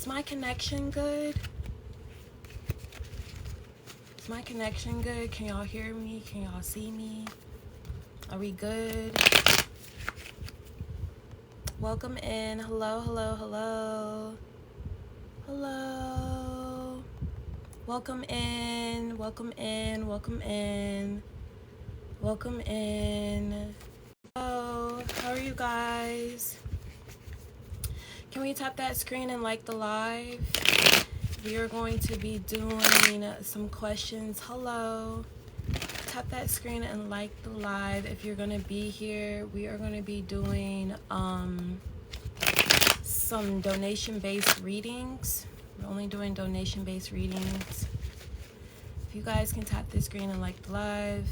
Is my connection good? Is my connection good? Can y'all hear me? Can y'all see me? Are we good? Welcome in. Hello, hello, hello. Hello. Welcome in. Welcome in. Welcome in. Welcome in. Hello. How are you guys? Can we tap that screen and like the live? We are going to be doing some questions. Hello. Tap that screen and like the live if you're going to be here. We are going to be doing some donation-based readings. We're only doing donation-based readings. If you guys can tap the screen and like the live.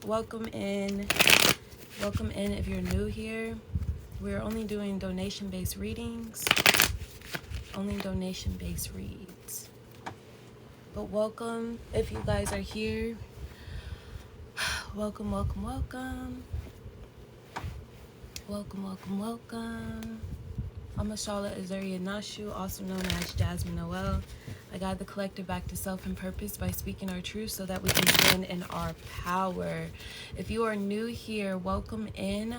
Welcome in. Welcome in if you're new here. We're only doing donation-based readings. Only donation-based reads. But welcome if you guys are here. Welcome, welcome, welcome. Welcome, welcome, welcome. I'm Ashala Azaria Nashu, also known as Jasmine Noel. I guide the collective back to self and purpose by speaking our truth so that we can stand in our power. If you are new here, welcome in.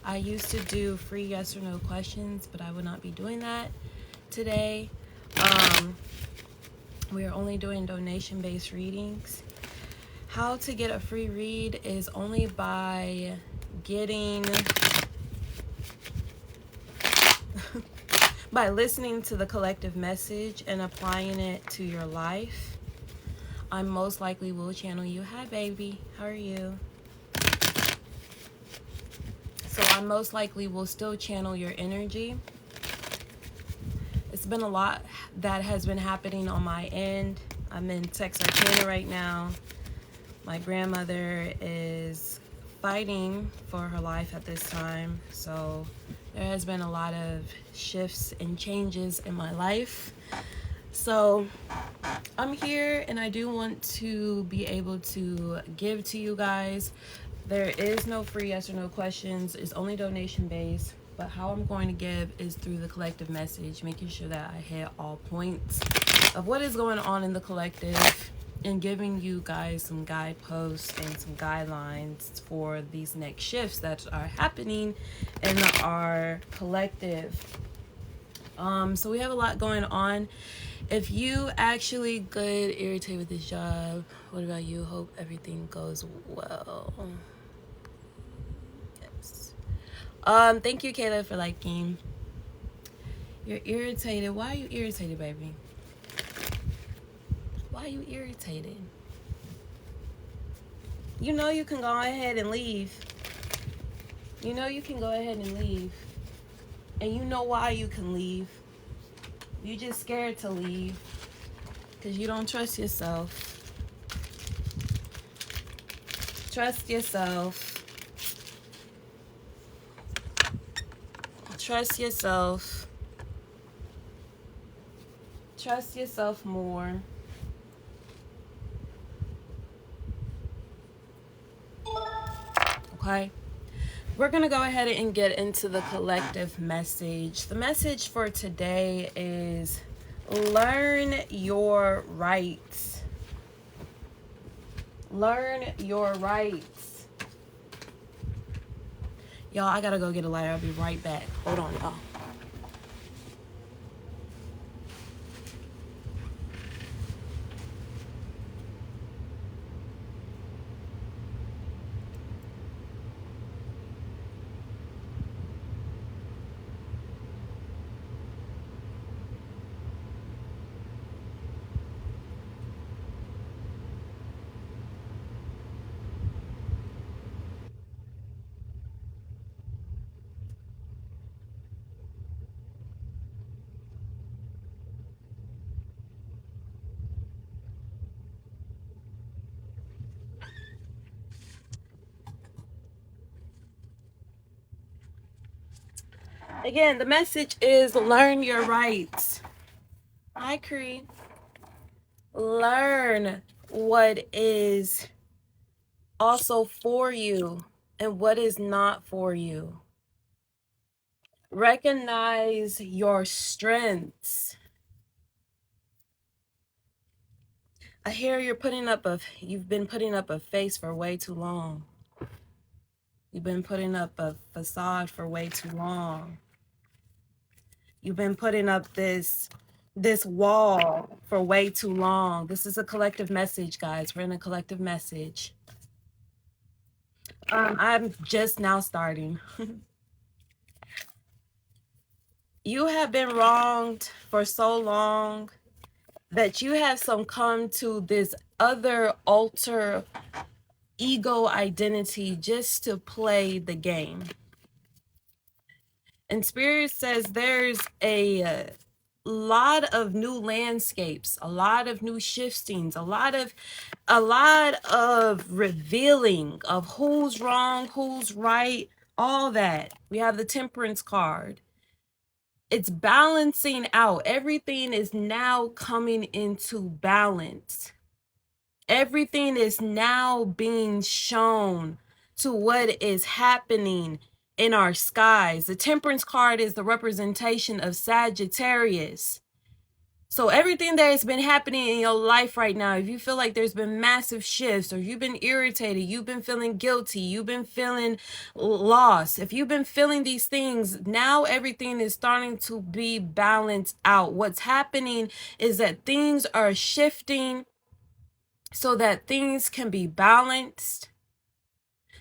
I used to do free yes or no questions, but I will not be doing that today. We are only doing donation-based readings. How to get a free read is only by getting by listening to the collective message and applying it to your life. I most likely will channel you. Hi baby, how are you? So I most likely will still channel your energy. It's been a lot that has been happening on my end. I'm in Texarkana right now. My grandmother is fighting for her life at this time. So there has been a lot of shifts and changes in my life. So I'm here and I do want to be able to give to you guys. There is no free yes or no questions. It's only donation based. But how I'm going to give is through the collective message, making sure that I hit all points of what is going on in the collective and giving you guys some guideposts and some guidelines for these next shifts that are happening in our collective. So we have a lot going on. If you actually get irritated with this job, what about you? Hope everything goes well. Yes. Thank you, Kayla, for liking. You're irritated. Why are you irritated, baby? Why are you irritated? You know you can go ahead and leave. You know you can go ahead and leave. And you know why you can leave. You're just scared to leave because you don't trust yourself. Trust yourself. Trust yourself. Trust yourself more. Okay? We're going to go ahead and get into the collective message. The message for today is learn your rights. Learn your rights. Y'all, I got to go get a lighter. I'll be right back. Hold on, y'all. Again, the message is learn your rights. Hi, Cree. Learn what is also for you and what is not for you. Recognize your strengths. I hear you've been putting up a face for way too long. You've been putting up a facade for way too long. You've been putting up this wall for way too long. This is a collective message, guys. We're in a collective message. I'm just now starting. You have been wronged for so long that you have succumbed to this other alter ego identity just to play the game. And Spirit says there's a lot of new landscapes, a lot of new shiftings, a lot of revealing of who's wrong, who's right, all that. We have the Temperance card. It's balancing out. Everything is now coming into balance. Everything is now being shown to what is happening in our skies. The Temperance card is the representation of Sagittarius. So everything that has been happening in your life right now, if you feel like there's been massive shifts, or you've been irritated, you've been feeling guilty, you've been feeling lost, if you've been feeling these things, now everything is starting to be balanced out. What's happening is that things are shifting so that things can be balanced,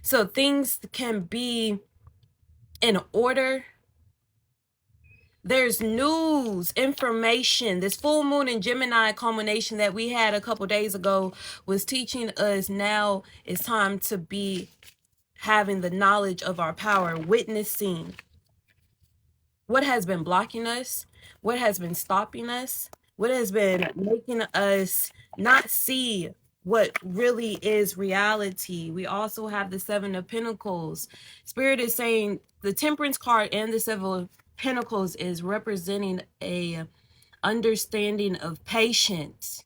so things can be in order. There's news, information. This full moon in Gemini culmination that we had a couple days ago was teaching us now it's time to be having the knowledge of our power, witnessing what has been blocking us, what has been stopping us, what has been making us not see what really is reality. We also have the Seven of Pentacles. Spirit is saying the Temperance card and the Seven of Pentacles is representing a understanding of patience.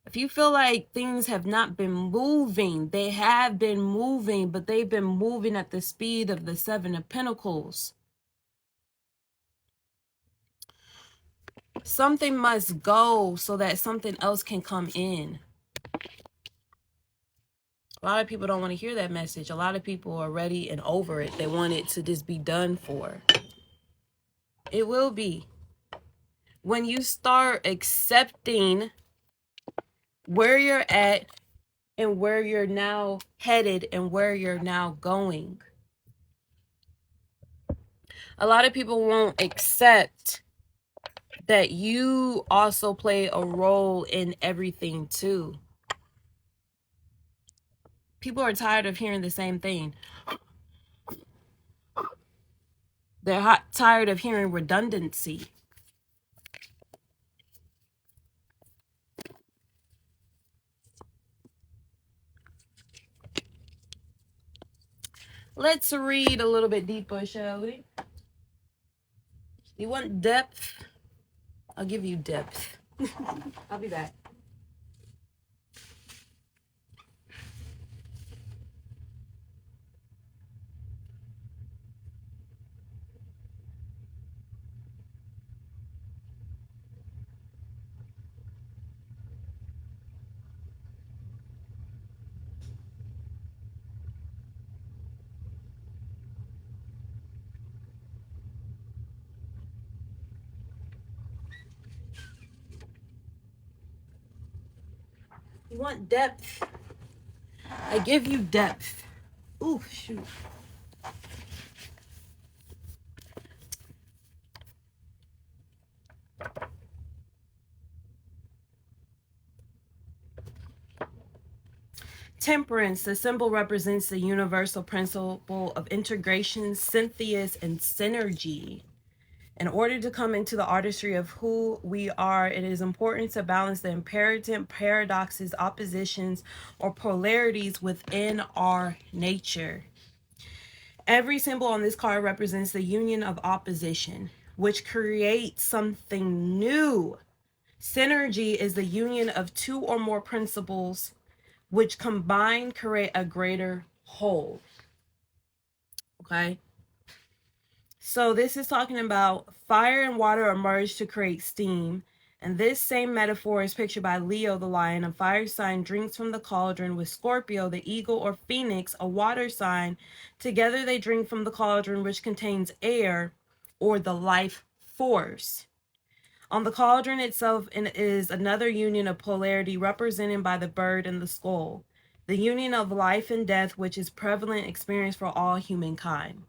If you feel like things have not been moving, they have been moving, but they've been moving at the speed of the Seven of Pentacles. Something must go so that something else can come in. A lot of people don't want to hear that message. A lot of people are ready and over it. They want it to just be done for. It will be. When you start accepting where you're at and where you're now headed and where you're now going. A lot of people won't accept that you also play a role in everything too. People are tired of hearing the same thing. They're tired of hearing redundancy. Let's read a little bit deeper, shall we? You want depth? I'll give you depth. I'll be back. You want depth? I give you depth. Ooh, shoot. Temperance, the symbol represents the universal principle of integration, synthesis, and synergy. In order to come into the artistry of who we are, it is important to balance the imperative paradoxes, oppositions, or polarities within our nature. Every symbol on this card represents the union of opposition, which creates something new. Synergy is the union of two or more principles which combined create a greater whole. Okay? So this is talking about fire and water emerge to create steam. And this same metaphor is pictured by Leo, the lion, a fire sign, drinks from the cauldron, with Scorpio, the eagle or phoenix, a water sign. Together they drink from the cauldron, which contains air or the life force. On the cauldron itself is another union of polarity represented by the bird and the skull, the union of life and death, which is prevalent experience for all humankind.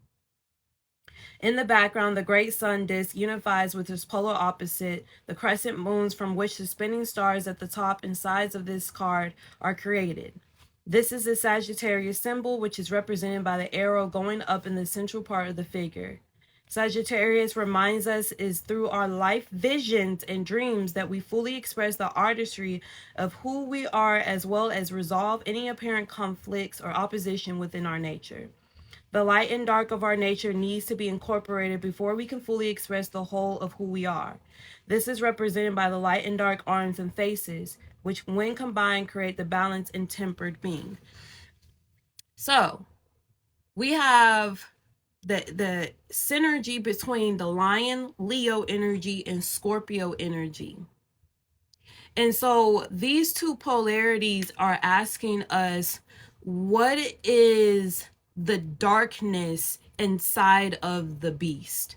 In the background, the great sun disk unifies with its polar opposite, the crescent moons, from which the spinning stars at the top and sides of this card are created. This is the Sagittarius symbol, which is represented by the arrow going up in the central part of the figure. Sagittarius reminds us is through our life visions and dreams that we fully express the artistry of who we are, as well as resolve any apparent conflicts or opposition within our nature. The light and dark of our nature needs to be incorporated before we can fully express the whole of who we are. This is represented by the light and dark arms and faces, which when combined create the balanced and tempered being. So we have the synergy between the lion, Leo energy, and Scorpio energy. And so these two polarities are asking us, what is the darkness inside of the beast?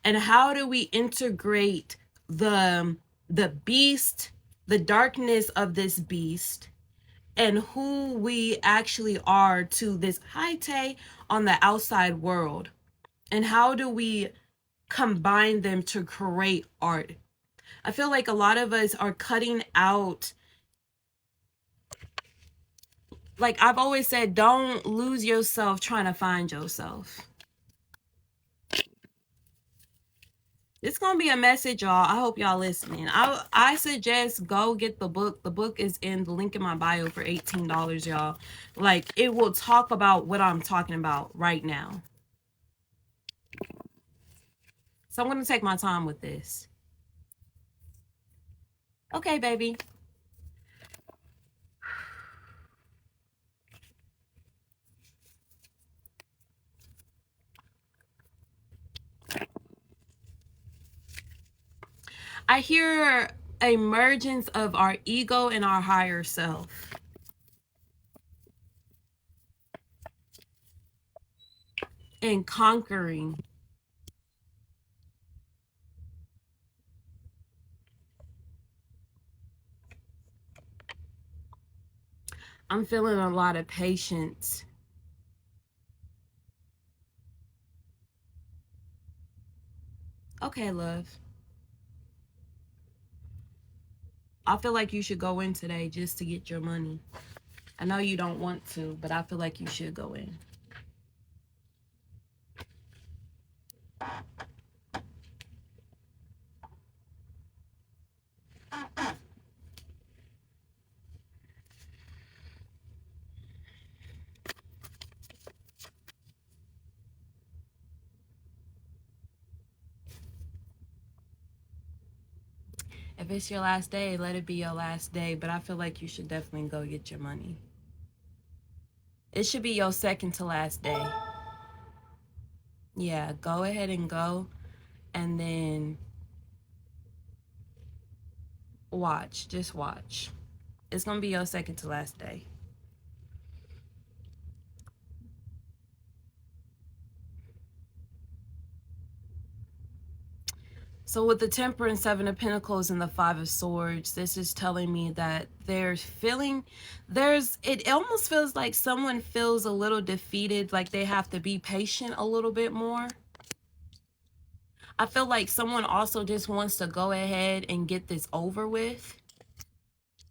And how do we integrate the beast, the darkness of this beast, and who we actually are to this high tay on the outside world? And how do we combine them to create art? I feel like a lot of us are cutting out, like I've always said, don't lose yourself trying to find yourself. It's gonna be a message, y'all. I hope y'all listening. I suggest go get the book. The book is in the link in my bio for $18, y'all. Like, it will talk about what I'm talking about right now. So I'm gonna take my time with this. Okay, baby. I hear emergence of our ego and our higher self. And conquering. I'm feeling a lot of patience. Okay, love. I feel like you should go in today just to get your money. I know you don't want to, but I feel like you should go in. If it's your last day, let it be your last day, but I feel like you should definitely go get your money. It should be your second to last day. Yeah, go ahead and go, and then watch. Just watch. It's gonna be your second to last day. So with the Temperance, Seven of Pentacles, and the Five of Swords, this is telling me that it almost feels like someone feels a little defeated, like they have to be patient a little bit more. I feel like someone also just wants to go ahead and get this over with.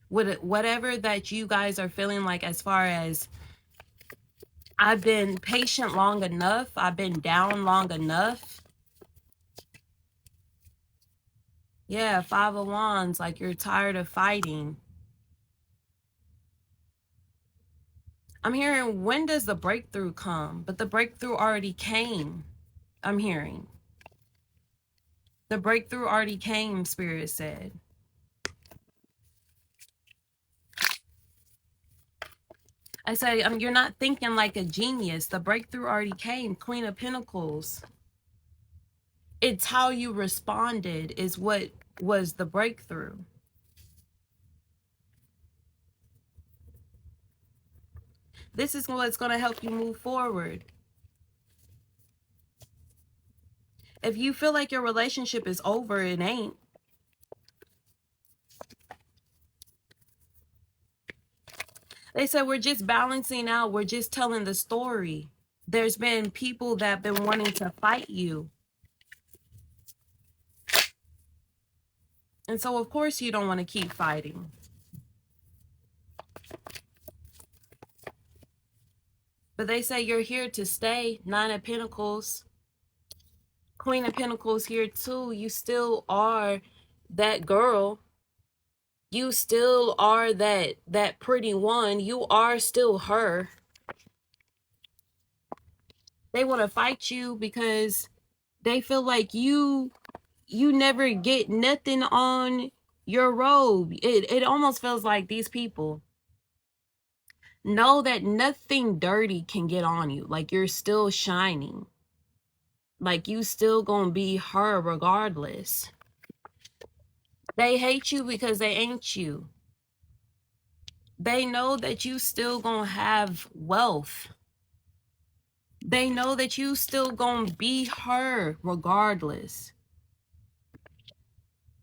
Whatever that you guys are feeling like, as far as, I've been patient long enough, I've been down long enough. Yeah, Five of Wands, like you're tired of fighting. I'm hearing, when does the breakthrough come? But the breakthrough already came. I'm hearing. The breakthrough already came, Spirit said. I say, you're not thinking like a genius. The breakthrough already came. Queen of Pentacles. It's how you responded is what was the breakthrough. This is what's going to help you move forward. If you feel like your relationship is over, it ain't. They said we're just balancing out. We're just telling the story. There's been people that have been wanting to fight you. And so, of course, you don't want to keep fighting. But they say you're here to stay. Nine of Pentacles. Queen of Pentacles here too. You still are that girl. You still are that pretty one. You are still her. They want to fight you because they feel like you never get nothing on your robe. It almost feels like these people know that nothing dirty can get on you. Like you're still shining. Like you still gonna be her regardless. They hate you because they ain't you. They know that you still gonna have wealth. They know that you still gonna be her regardless.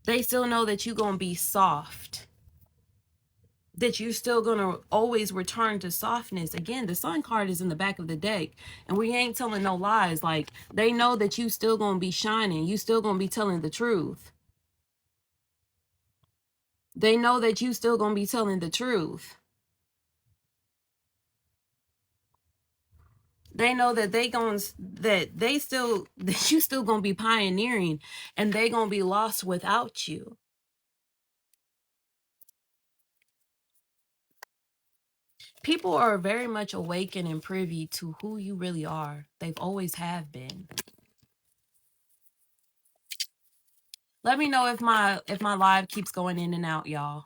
They still know that you gonna be soft. That you still gonna always return to softness. Again, the sun card is in the back of the deck, and we ain't telling no lies. Like they know that you still gonna be shining. You still gonna be telling the truth. They know that you still gonna be telling the truth. They know that that you still gonna be pioneering, and they gonna be lost without you. People are very much awakened and privy to who you really are. They've always have been. Let me know if my live keeps going in and out, y'all.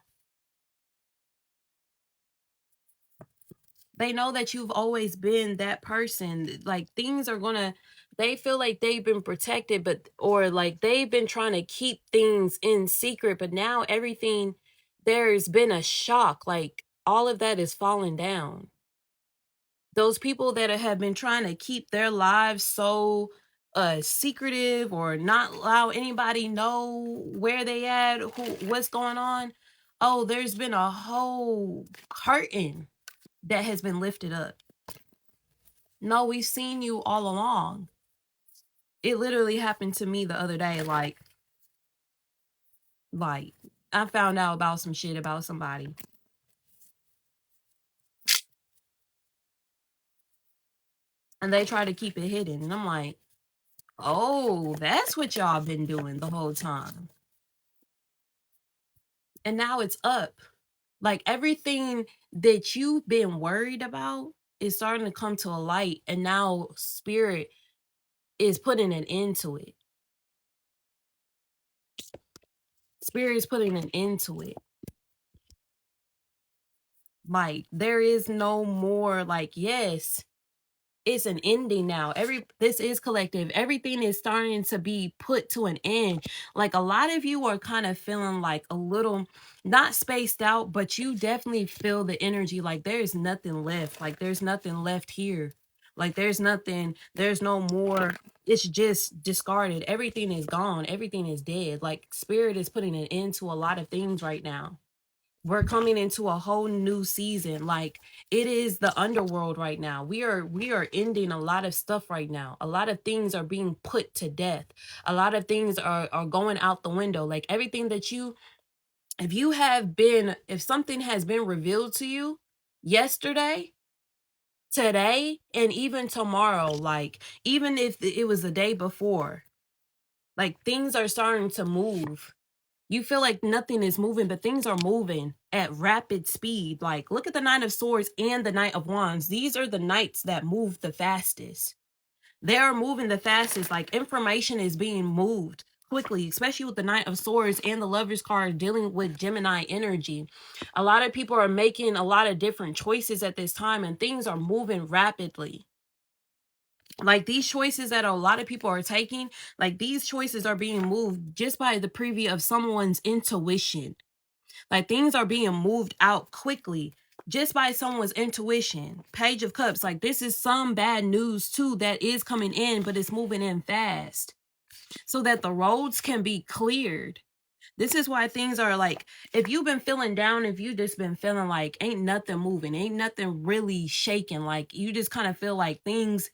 They know that you've always been that person. Like things are gonna, they feel like they've been protected, but or like they've been trying to keep things in secret, but now everything, there's been a shock. Like all of that is falling down. Those people that have been trying to keep their lives so secretive or not allow anybody know where they at, what's going on. Oh, there's been a whole curtain that has been lifted up. No, we've seen you all along. It literally happened to me the other day. Like I found out about some shit about somebody, and they try to keep it hidden, and I'm like, oh, that's what y'all been doing the whole time. And now it's up. Like everything that you've been worried about is starting to come to a light, and now spirit is putting an end to it. Spirit is putting an end to it. Like there is no more like, yes, it's an ending now. This is collective. Everything is starting to be put to an end. Like a lot of you are kind of feeling like a little not spaced out, but you definitely feel the energy like there's nothing left. Like there's nothing left here. Like there's no more. It's just discarded. Everything is gone. Everything is dead. Like spirit is putting an end to a lot of things right now. We're coming into a whole new season. Like it is the underworld right now. We are ending a lot of stuff right now. A lot of things are being put to death. A lot of things are going out the window. Like everything that if something has been revealed to you yesterday, today, and even tomorrow, like even if it was the day before, like things are starting to move. You feel like nothing is moving, but things are moving at rapid speed. Like, look at the Nine of Swords and the Knight of Wands. These are the knights that move the fastest. They are moving the fastest. Like, information is being moved quickly, especially with the Knight of Swords and the Lover's card dealing with Gemini energy. A lot of people are making a lot of different choices at this time, and things are moving rapidly. Like these choices that a lot of people are taking, like these choices are being moved just by the preview of someone's intuition. Like things are being moved out quickly just by someone's intuition. Page of Cups, like this is some bad news too that is coming in, but it's moving in fast so that the roads can be cleared. This is why things are like, if you've been feeling down, if you just been feeling like ain't nothing moving, ain't nothing really shaking, like you just kind of feel like things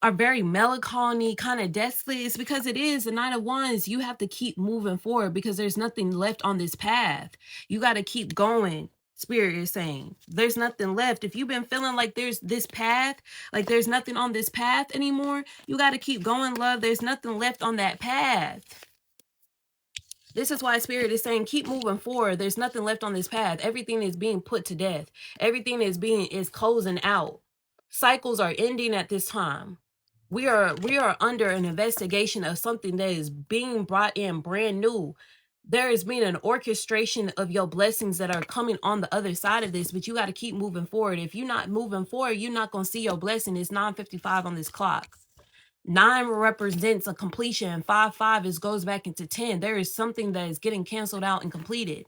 are very melancholy, kind of desolate, it's because it is the Nine of Wands. You have to keep moving forward because there's nothing left on this path. You got to keep going. Spirit is saying there's nothing left. If you've been feeling like there's this path, like there's nothing on this path anymore, you got to keep going, love. There's nothing left on that path. This is why Spirit is saying keep moving forward. There's nothing left on this path. Everything is being put to death. Everything is closing out. Cycles are ending at this time. We are under an investigation of something that is being brought in brand new. There is being an orchestration of your blessings that are coming on the other side of this, but you got to keep moving forward. If you're not moving forward, you're not going to see your blessing. It's 9:55 on this clock. 9 represents a completion, and 5 is goes back into 10. There is something that is getting canceled out and completed.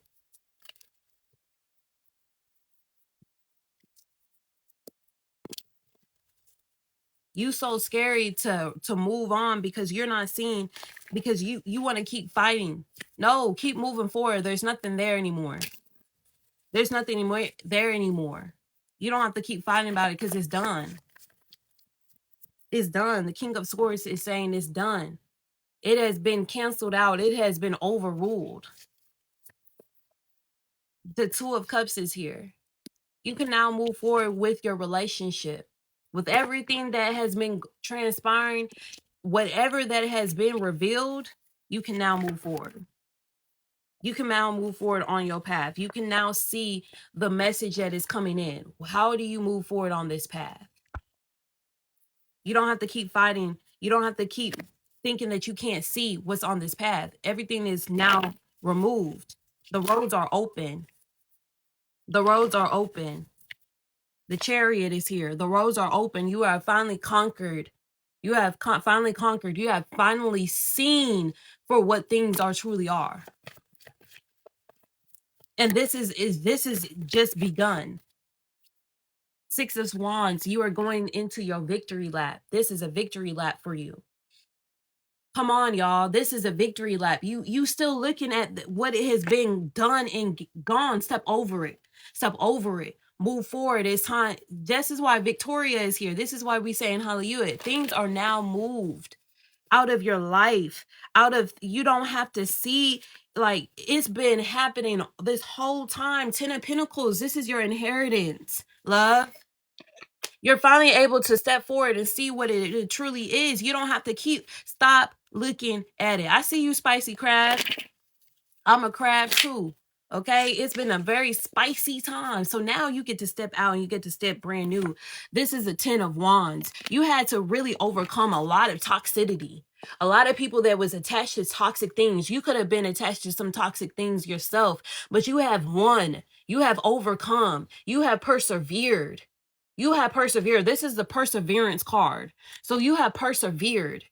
You so scary to move on because you're not seeing, because you want to keep fighting. No, keep moving forward. There's nothing there anymore. There's nothing anymore there anymore. You don't have to keep fighting about it because it's done. It's done. The King of Swords is saying it's done. It has been canceled out. It has been overruled. The Two of Cups is here. You can now move forward with your relationship. With everything that has been transpiring, whatever that has been revealed, you can now move forward. You can now move forward on your path. You can now see the message that is coming in. How do you move forward on this path? You don't have to keep fighting. You don't have to keep thinking that you can't see what's on this path. Everything is now removed. The roads are open. The roads are open. The Chariot is here. The roads are open. You have finally conquered. You have finally conquered. You have finally seen for what things are truly are. And this is just begun. 6 of Wands, you are going into your victory lap. This is a victory lap for you. Come on, y'all. This is a victory lap. You still looking at what it has been done and gone. Step over it. Step over it. Move forward. It's time. This is why Victoria is here. This is why we say in Hallelujah, things are now moved out of your life. Out of, you don't have to see, like it's been happening this whole time. 10 of Pentacles. This is your inheritance, love. You're finally able to step forward and see what it truly is. You don't have to stop looking at it. I see you, spicy crab. I'm a crab too. Okay, it's been a very spicy time. So now you get to step out and you get to step brand new. This is a 10 of Wands. You had to really overcome a lot of toxicity. A lot of people that was attached to toxic things. You could have been attached to some toxic things yourself, but you have won. You have overcome. You have persevered. You have persevered. This is the perseverance card. So you have persevered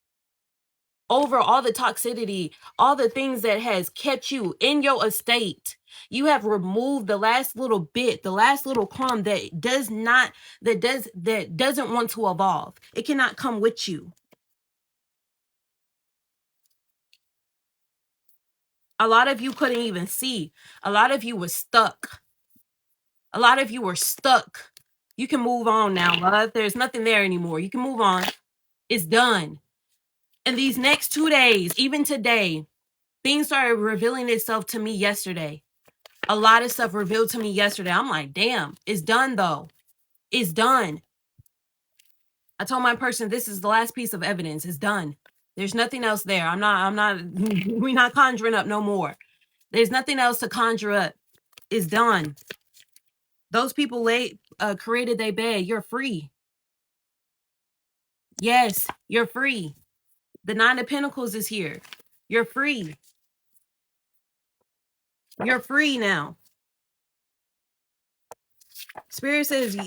over all the toxicity, all the things that has kept you in your estate. You have removed the last little bit, the last little crumb that doesn't want to evolve. It cannot come with you. A lot of you couldn't even see. A lot of you were stuck. A lot of you were stuck. You can move on now, love. There's nothing there anymore. You can move on. It's done. And these next 2 days, even today, things started revealing itself to me yesterday. A lot of stuff revealed to me yesterday. I'm like, damn, it's done though. It's done. I told my person, this is the last piece of evidence. It's done. There's nothing else there. We're not conjuring up no more. There's nothing else to conjure up. It's done. Those people created their bed. You're free. Yes, you're free. The 9 of Pentacles is here. You're free. You're free now. Spirit says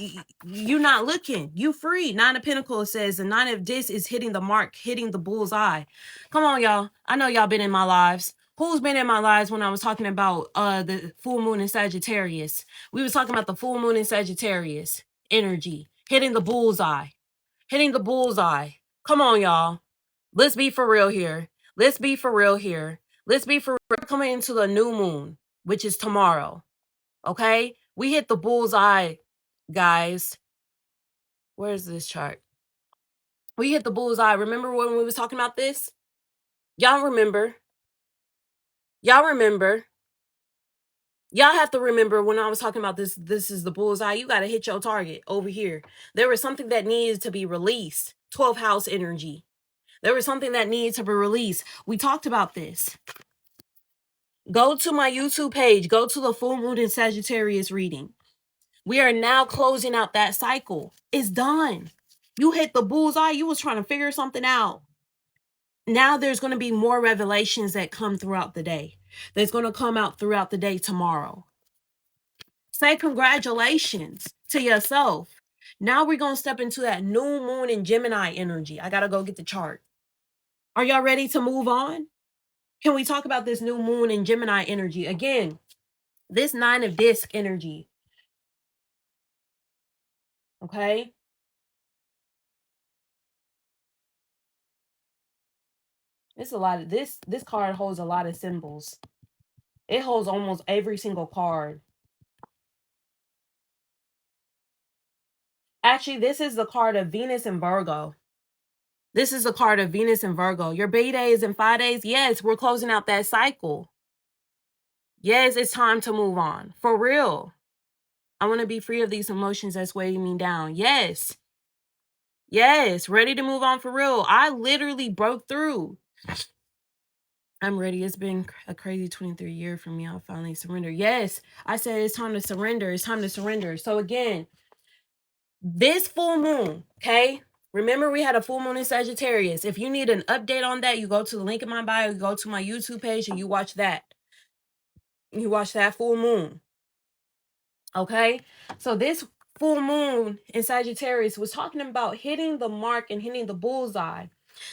you're not looking. You free. Nine of Pentacles says the Nine of Discs is hitting the mark, hitting the bull's eye. Come on, y'all. I know y'all been in my lives. Who's been in my lives when I was talking about the full moon in Sagittarius? We was talking about the full moon in Sagittarius energy, hitting the bull's eye. Hitting the bull's eye. Come on, y'all. Let's be for real here. Let's be for real here. Let's be for real. Coming into the new moon, which is tomorrow. Okay? We hit the bull's eye, guys. Where's this chart? We hit the bull's eye. Remember when we was talking about this? Y'all remember? Y'all remember? Y'all have to remember when I was talking about this. This is the bull's eye. You got to hit your target over here. There was something that needed to be released. 12th house energy. There was something that needed to be released. We talked about this. Go to my YouTube page. Go to the full moon in Sagittarius reading. We are now closing out that cycle. It's done. You hit the bullseye. You was trying to figure something out. Now there's going to be more revelations that come throughout the day. That's going to come out throughout the day tomorrow. Say congratulations to yourself. Now we're going to step into that new moon in Gemini energy. I got to go get the chart. Are y'all ready to move on? Can we talk about this new moon in Gemini energy? Again, this Nine of Discs energy. Okay? It's a lot of this card holds a lot of symbols. It holds almost every single card. Actually, this is the card of Venus and Virgo. This is the card of Venus and Virgo. Your B-Day is in 5 days. Yes, we're closing out that cycle. Yes, it's time to move on. For real. I want to be free of these emotions that's weighing me down. Yes. Yes, ready to move on for real. I literally broke through. I'm ready. It's been a crazy 23 years for me. I'll finally surrender. Yes, I said it's time to surrender. It's time to surrender. So again, this full moon, okay? Remember we had a full moon in Sagittarius. If you need an update on that, you go to the link in my bio, you go to my YouTube page and you watch that. You watch that full moon. Okay? So this full moon in Sagittarius was talking about hitting the mark and hitting the bullseye.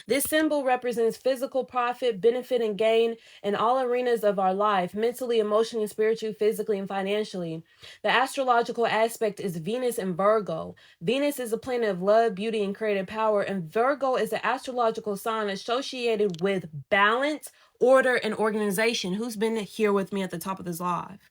This symbol represents physical profit, benefit, and gain in all arenas of our life, mentally, emotionally, spiritually, physically, and financially. The astrological aspect is Venus and Virgo. Venus is a planet of love, beauty, and creative power, and Virgo is an astrological sign associated with balance, order, and organization. Who's been here with me at the top of this live?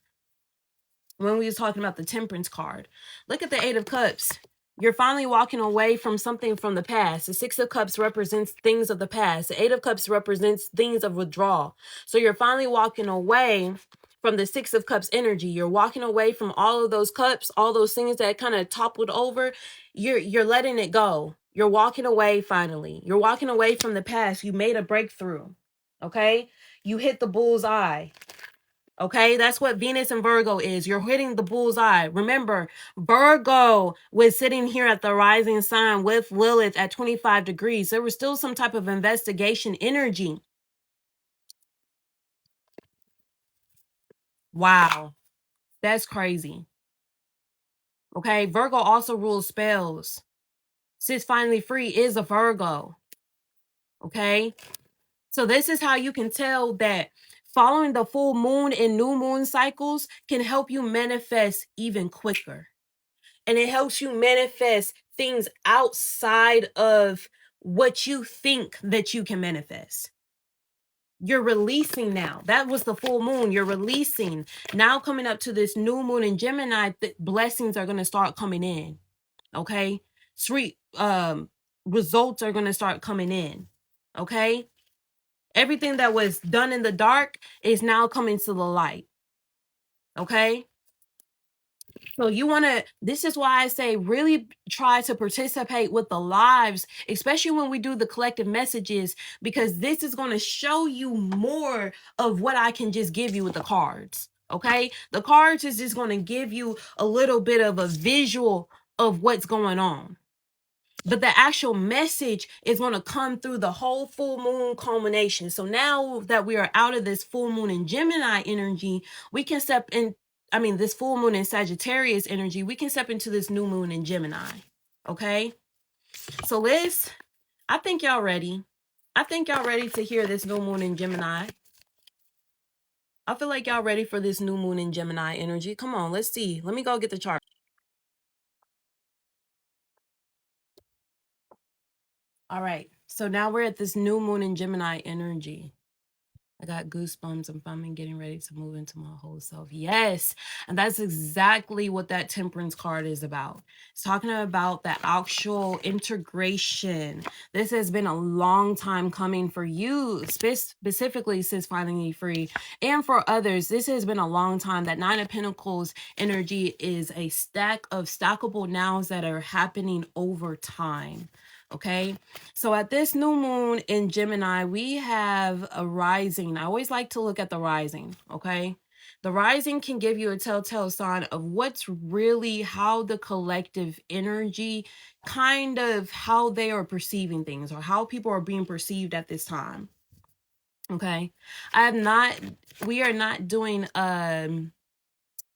When we was talking about the Temperance card. Look at the Eight of Cups. You're finally walking away from something from the past. The Six of Cups represents things of the past. The Eight of Cups represents things of withdrawal. So you're finally walking away from the Six of Cups energy. You're walking away from all of those cups, all those things that kind of toppled over. You're letting it go. You're walking away finally. You're walking away from the past. You made a breakthrough. Okay? You hit the bull's eye. Okay, that's what Venus and Virgo is. You're hitting the bullseye. Remember, Virgo was sitting here at the rising sign with Lilith at 25 degrees. There was still some type of investigation energy. Wow, that's crazy. Okay, Virgo also rules spells. Sis Finally Free is a Virgo. Okay, so this is how you can tell that following the full moon and new moon cycles can help you manifest even quicker. And it helps you manifest things outside of what you think that you can manifest. You're releasing now. That was the full moon. You're releasing. Now coming up to this new moon in Gemini, blessings are going to start coming in. Okay? Sweet results are going to start coming in. Okay? Everything that was done in the dark is now coming to the light. Okay? So you want to, this is why I say really try to participate with the lives, especially when we do the collective messages, because this is going to show you more of what I can just give you with the cards. Okay. The cards is just going to give you a little bit of a visual of what's going on. But the actual message is going to come through the whole full moon culmination. So now that we are out of this full moon in Gemini energy, we can step in. this full moon in Sagittarius energy, we can step into this new moon in Gemini. Okay? So Liz, I think y'all ready. I think y'all ready to hear this new moon in Gemini. I feel like y'all ready for this new moon in Gemini energy. Come on, let's see. Let me go get the chart. All right. So now we're at this new moon in Gemini energy. I got goosebumps. I'm getting ready to move into my whole self. Yes. And that's exactly what that Temperance card is about. It's talking about the actual integration. This has been a long time coming for you, specifically since Finally Free, and for others. This has been a long time. That Nine of Pentacles energy is a stack of stackable nows that are happening over time. Okay, so at this new moon in Gemini, we have a rising. I always like to look at the rising, okay? The rising can give you a telltale sign of what's really how the collective energy, kind of how they are perceiving things or how people are being perceived at this time. Okay, we are not doing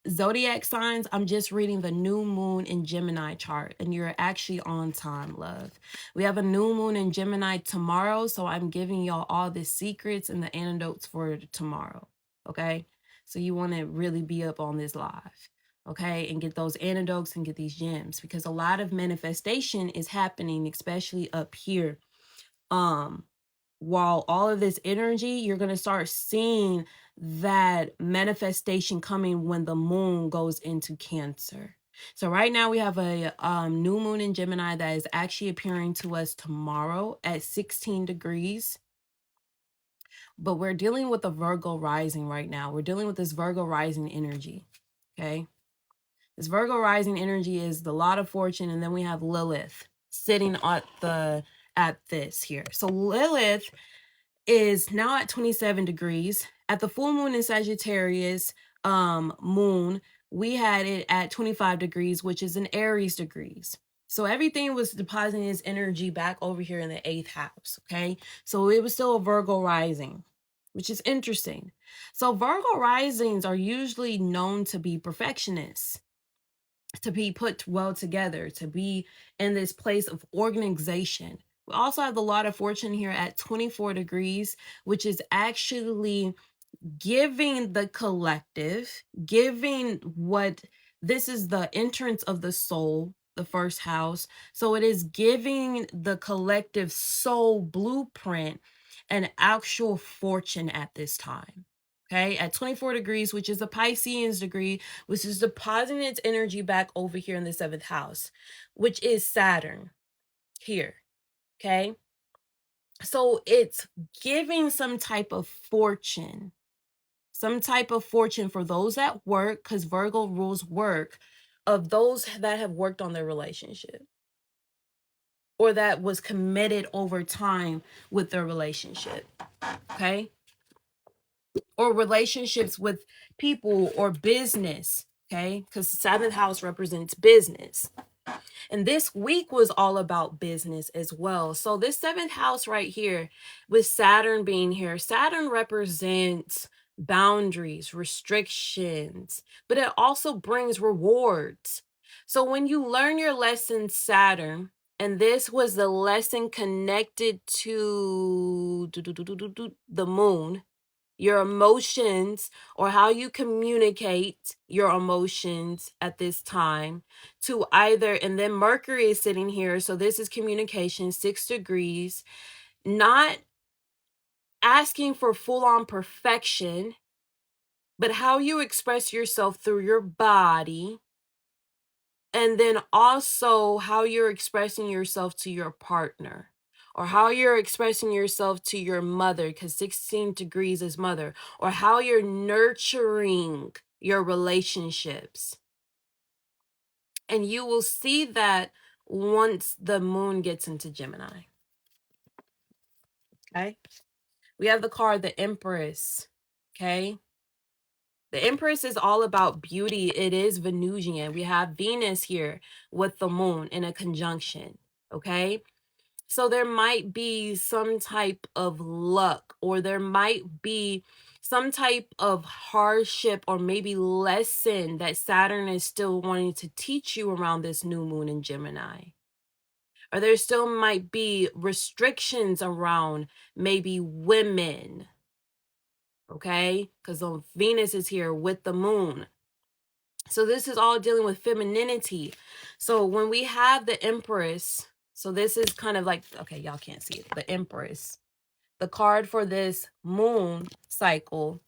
zodiac signs. I'm just reading the new moon in Gemini chart, and you're actually on time, love. We have a new moon in Gemini tomorrow, so I'm giving y'all all the secrets and the antidotes for tomorrow. Okay, so you want to really be up on this live, okay, and get those antidotes and get these gems, because a lot of manifestation is happening, especially up here. While all of this energy, you're going to start seeing that manifestation coming when the moon goes into Cancer. So right now we have a new moon in Gemini that is actually appearing to us tomorrow at 16 degrees. But we're dealing with a Virgo rising right now. We're dealing with this Virgo rising energy. Okay. This Virgo rising energy is the lot of fortune. And then we have Lilith sitting at this here. So Lilith is now at 27 degrees. At the full moon in Sagittarius moon, we had it at 25 degrees, which is in Aries degrees. So everything was depositing its energy back over here in the 8th house, okay? So it was still a Virgo rising, which is interesting. So Virgo risings are usually known to be perfectionists, to be put well together, to be in this place of organization. We also have the lot of fortune here at 24 degrees, which is actually giving the collective, giving what this is the entrance of the soul, the first house. So it is giving the collective soul blueprint an actual fortune at this time. Okay, at 24 degrees, which is a Piscean's degree, which is depositing its energy back over here in the 7th house, which is Saturn here. Okay, so it's giving some type of fortune for those that work, because Virgo rules work, of those that have worked on their relationship or that was committed over time with their relationship. Okay, or relationships with people or business, okay? Because the 7th house represents business. And this week was all about business as well. So this 7th house right here, with Saturn being here, Saturn represents boundaries, restrictions, but it also brings rewards. So when you learn your lesson, Saturn, and this was the lesson connected to the moon, your emotions, or how you communicate your emotions at this time, to either, and then Mercury is sitting here, so this is communication, 6 degrees, not asking for full-on perfection, but how you express yourself through your body, and then also how you're expressing yourself to your partner, or how you're expressing yourself to your mother, because 16 degrees is mother, or how you're nurturing your relationships. And you will see that once the moon gets into Gemini. Okay, we have the card the Empress. Okay, the Empress is all about beauty. It is Venusian. We have Venus here with the moon in a conjunction. Okay, so there might be some type of luck, or there might be some type of hardship or maybe lesson that Saturn is still wanting to teach you around this new moon in Gemini. Or there still might be restrictions around maybe women, okay? Because Venus is here with the moon. So this is all dealing with femininity. So when we have the Empress, so this is kind of like, okay, y'all can't see it, the Empress, the card for this moon cycle.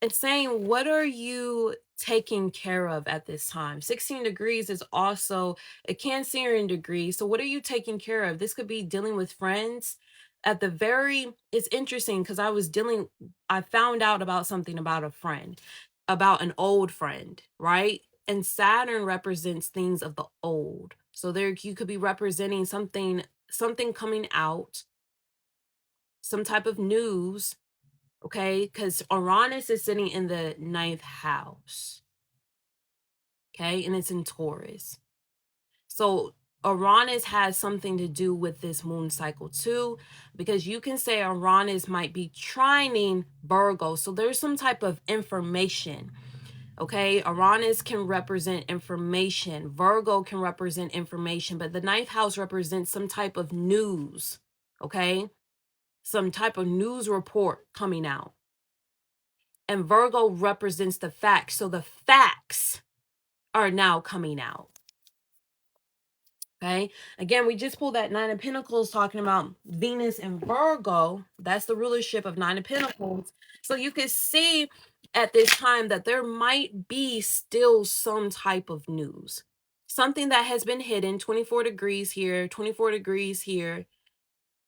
It's saying, what are you taking care of at this time? 16 degrees is also a Cancerian degree. So what are you taking care of? This could be dealing with friends. It's interesting because I found out about something about a friend, about an old friend, right? And Saturn represents things of the old. So there you could be representing something coming out, some type of news. Okay, because Uranus is sitting in the 9th house. Okay, and it's in Taurus. So Uranus has something to do with this moon cycle too, because you can say Uranus might be trining Virgo. So there's some type of information. Okay, Uranus can represent information, Virgo can represent information, but the 9th house represents some type of news. Okay, some type of news report coming out. And Virgo represents the facts. So the facts are now coming out. Okay. Again, we just pulled that 9 of Pentacles talking about Venus and Virgo. That's the rulership of 9 of Pentacles. So you can see at this time that there might be still some type of news. Something that has been hidden, 24 degrees here, 24 degrees here.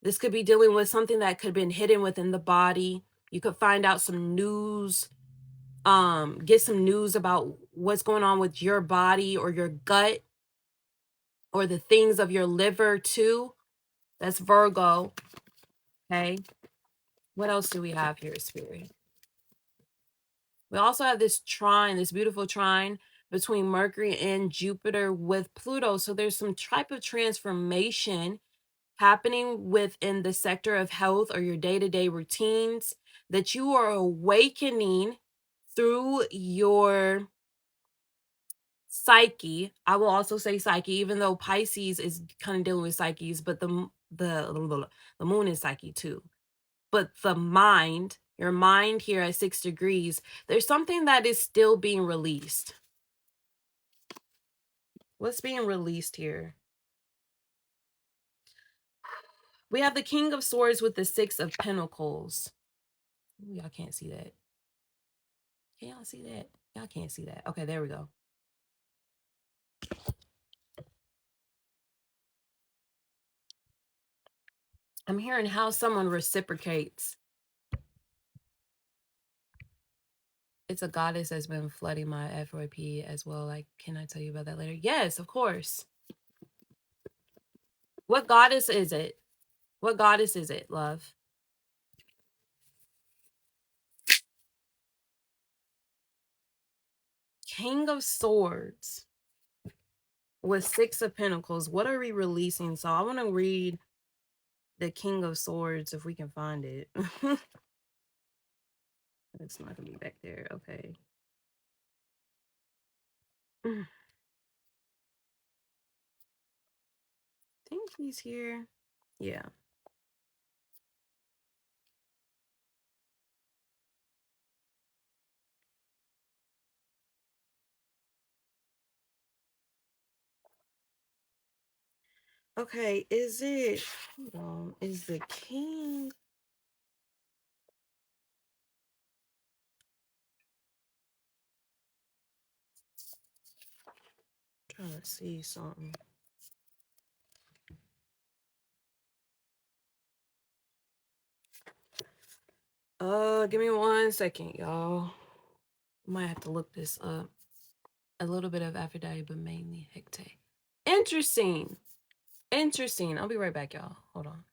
This could be dealing with something that could have been hidden within the body. You could find out some news, get some news about what's going on with your body or your gut or the things of your liver too. That's Virgo. Okay. What else do we have here, Spirit? We also have this trine, this beautiful trine between Mercury and Jupiter with Pluto. So there's some type of transformation happening within the sector of health or your day-to-day routines that you are awakening through your psyche. I will also say psyche, even though Pisces is kind of dealing with psyches, but the moon is psyche too. But the mind, your mind here at 6 degrees, there's something that is still being released. What's being released here? We have the King of Swords with the 6 of Pentacles. Ooh, y'all can't see that. Can y'all see that? Y'all can't see that. Okay, there we go. I'm hearing how someone reciprocates. It's a goddess that's been flooding my FYP as well. Like, can I tell you about that later? Yes, of course. What goddess is it? What goddess is it, love? King of Swords with 6 of Pentacles. What are we releasing? So I want to read the King of Swords if we can find it. It's not going to be back there. Okay. I think he's here. Yeah. Okay, is it, hold on, is the king? I'm trying to see something. Give me 1 second, y'all. Might have to look this up. A little bit of Aphrodite, but mainly Hecate. Interesting. Interesting. I'll be right back, y'all. Hold on.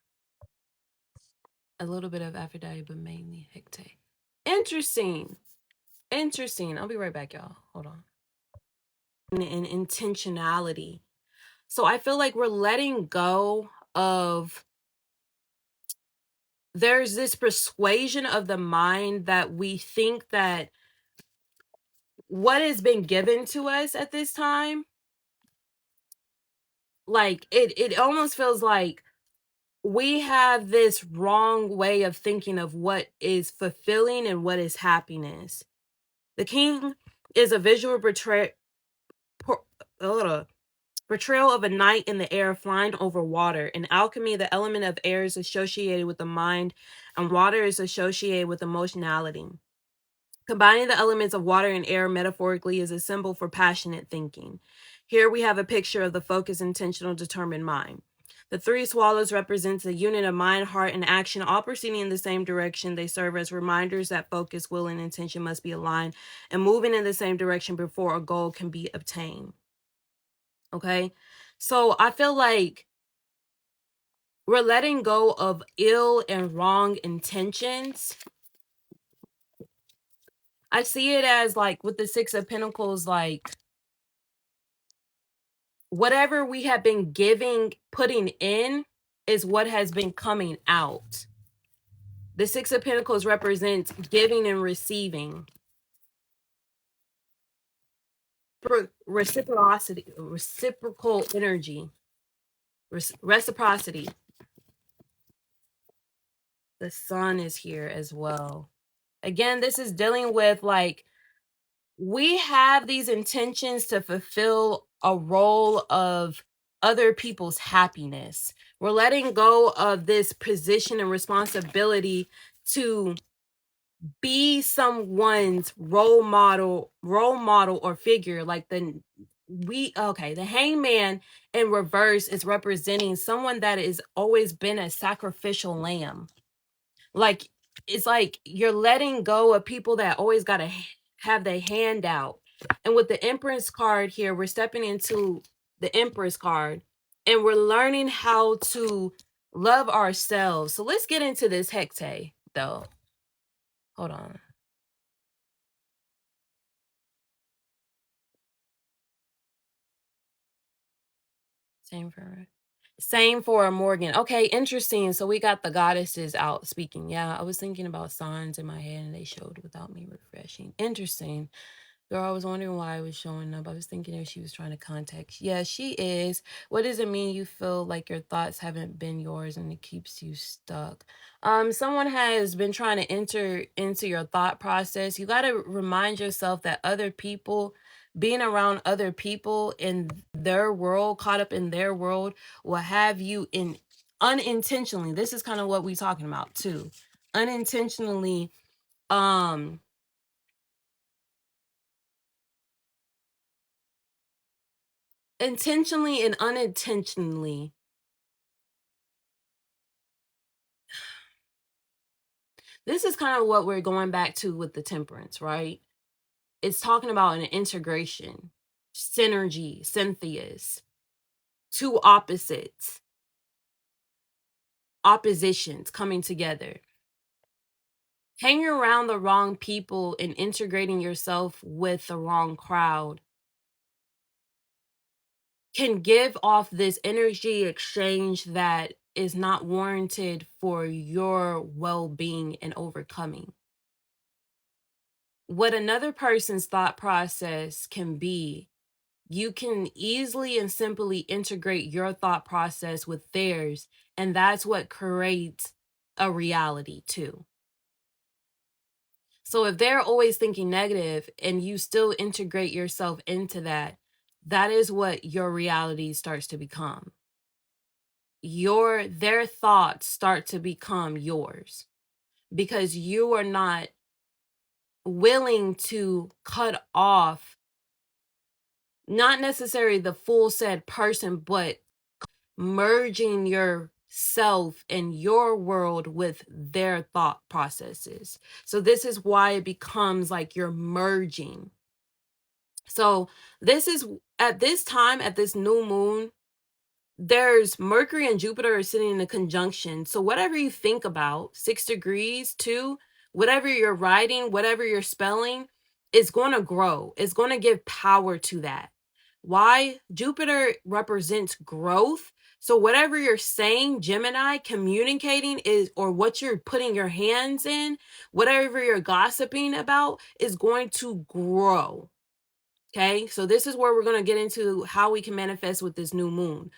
A little bit of Aphrodite, but mainly Hecate. Interesting. Interesting. I'll be right back, y'all. Hold on. And intentionality. So I feel like we're letting go of there's this persuasion of the mind that we think that what has been given to us at this time, like it almost feels like we have this wrong way of thinking of what is fulfilling and what is happiness. The king is a visual portrayal of a knight in the air flying over water. In alchemy, the element of air is associated with the mind, and water is associated with emotionality. Combining the elements of water and air metaphorically is a symbol for passionate thinking. Here we have a picture of the focused, intentional, determined mind. The three swallows represents the unit of mind, heart, and action, all proceeding in the same direction. They serve as reminders that focus, will, and intention must be aligned and moving in the same direction before a goal can be obtained. Okay? So I feel like we're letting go of ill and wrong intentions. I see it as like with the Six of Pentacles, like whatever we have been putting in is what has been coming out. The Six of Pentacles represents giving and receiving. Reciprocal energy, reciprocity. The sun is here as well. Again, this is dealing with like we have these intentions to fulfill a role of other people's happiness. We're letting go of this position and responsibility to be someone's role model or figure. Like the hangman in reverse is representing someone that has always been a sacrificial lamb. Like it's like you're letting go of people that always got to have their hand out. And with the Empress card here, we're stepping into the Empress card and we're learning how to love ourselves. So let's get into this hecate though. Hold on. Same for Morgan. Okay, interesting. So we got the goddesses out speaking. Yeah, I was thinking about signs in my head and they showed without me refreshing. Interesting. Girl, I was wondering why I was showing up. I was thinking if she was trying to contact. Yeah, she is. What does it mean you feel like your thoughts haven't been yours and it keeps you stuck? Someone has been trying to enter into your thought process. You got to remind yourself that other people, being around other people in their world, caught up in their world, will have you in unintentionally. This is kind of what we're talking about too. Unintentionally, intentionally and unintentionally, this is kind of what we're going back to with the temperance, right? It's talking about an integration, synergy, Cynthia's, two opposites, oppositions coming together. Hanging around the wrong people and integrating yourself with the wrong crowd can give off this energy exchange that is not warranted for your well-being and overcoming. What another person's thought process can be, you can easily and simply integrate your thought process with theirs, and that's what creates a reality too. So if they're always thinking negative and you still integrate yourself into that, that is what your reality starts to become. Their thoughts start to become yours because you are not willing to cut off not necessarily the full said person, but merging yourself and your world with their thought processes. So this is why it becomes like you're merging. So this is at this time, at this new moon, there's Mercury and Jupiter are sitting in a conjunction. So whatever you think about, 6 degrees, 2, whatever you're writing, whatever you're spelling, is going to grow. It's going to give power to that. Why? Jupiter represents growth. So whatever you're saying, Gemini, communicating is, or what you're putting your hands in, whatever you're gossiping about is going to grow. Okay. So this is where we're going to get into how we can manifest with this new moon.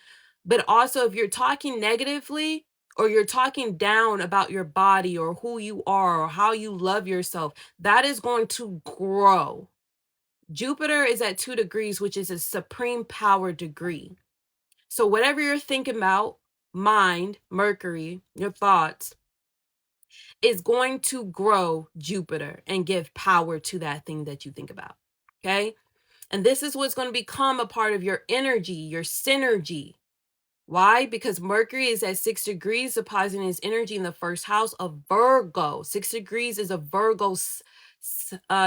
But also, if you're talking negatively or you're talking down about your body or who you are or how you love yourself, that is going to grow. Jupiter is at 2 degrees, which is a supreme power degree. So whatever you're thinking about, mind, Mercury, your thoughts, is going to grow Jupiter and give power to that thing that you think about. Okay? And this is what's going to become a part of your energy, your synergy. Why? Because Mercury is at 6 degrees, depositing its energy in the first house of Virgo. 6 degrees is a Virgo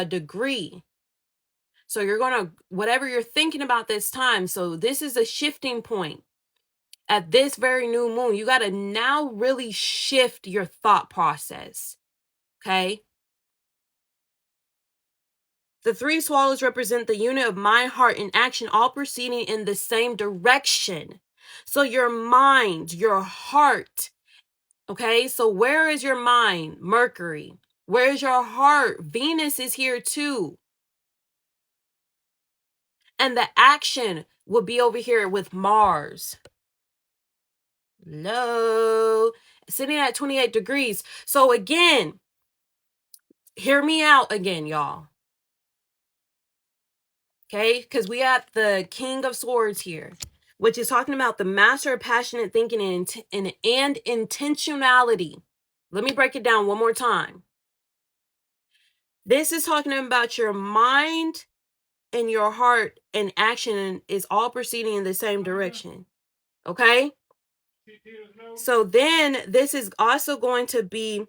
degree. So you're going to, whatever you're thinking about this time, so this is a shifting point. At this very new moon, you got to now really shift your thought process. Okay? The 3 swallows represent the unit of mind, heart, and action, all proceeding in the same direction. So your mind, your heart, okay? So where is your mind? Mercury. Where is your heart? Venus is here too. And the action will be over here with Mars. Low. Sitting at 28 degrees. So again, hear me out again, y'all. Okay? Because we have the King of Swords here, which is talking about the master of passionate thinking and intentionality. Let me break it down one more time. This is talking about your mind and your heart and action is all proceeding in the same direction. Okay? So then this is also going to be,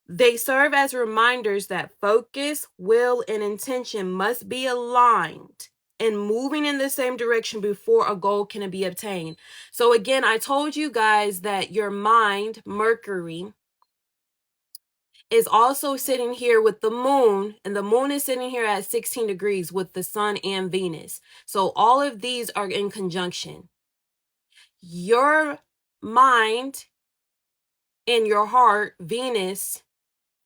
they serve as reminders that focus, will, and intention must be aligned and moving in the same direction before a goal can be obtained. So again, I told you guys that your mind, Mercury, is also sitting here with the moon, and the moon is sitting here at 16 degrees with the sun and Venus. So all of these are in conjunction. Your mind and your heart, Venus,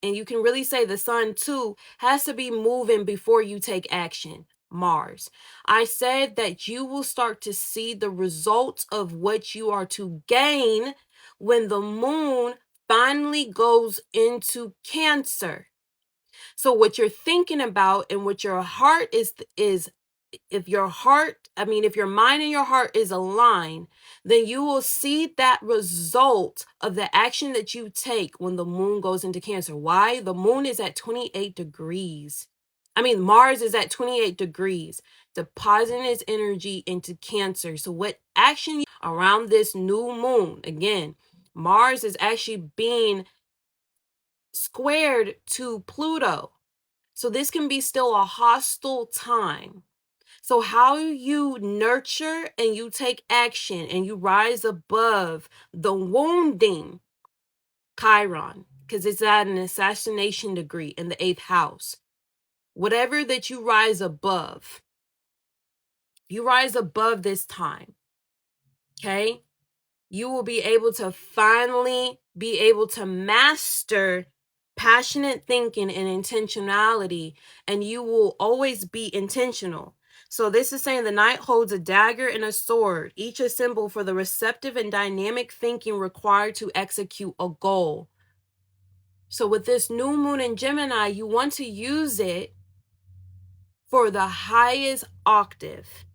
and you can really say the sun too, has to be moving before you take action. Mars. I said that you will start to see the results of what you are to gain when the moon finally goes into Cancer. So what you're thinking about and what your heart is if your heart, if your mind and your heart is aligned, then you will see that result of the action that you take when the moon goes into Cancer. Why? The moon is at 28 degrees. Mars is at 28 degrees, depositing its energy into Cancer. So what action around this new moon, again, Mars is actually being squared to Pluto. So this can be still a hostile time. So how you nurture and you take action and you rise above the wounding Chiron, because it's at an assassination degree in the 8th house. Whatever that you rise above this time, okay? You will be able to finally be able to master passionate thinking and intentionality, and you will always be intentional. So this is saying the knight holds a dagger and a sword, each a symbol for the receptive and dynamic thinking required to execute a goal. So with this new moon in Gemini, you want to use it for the highest octave,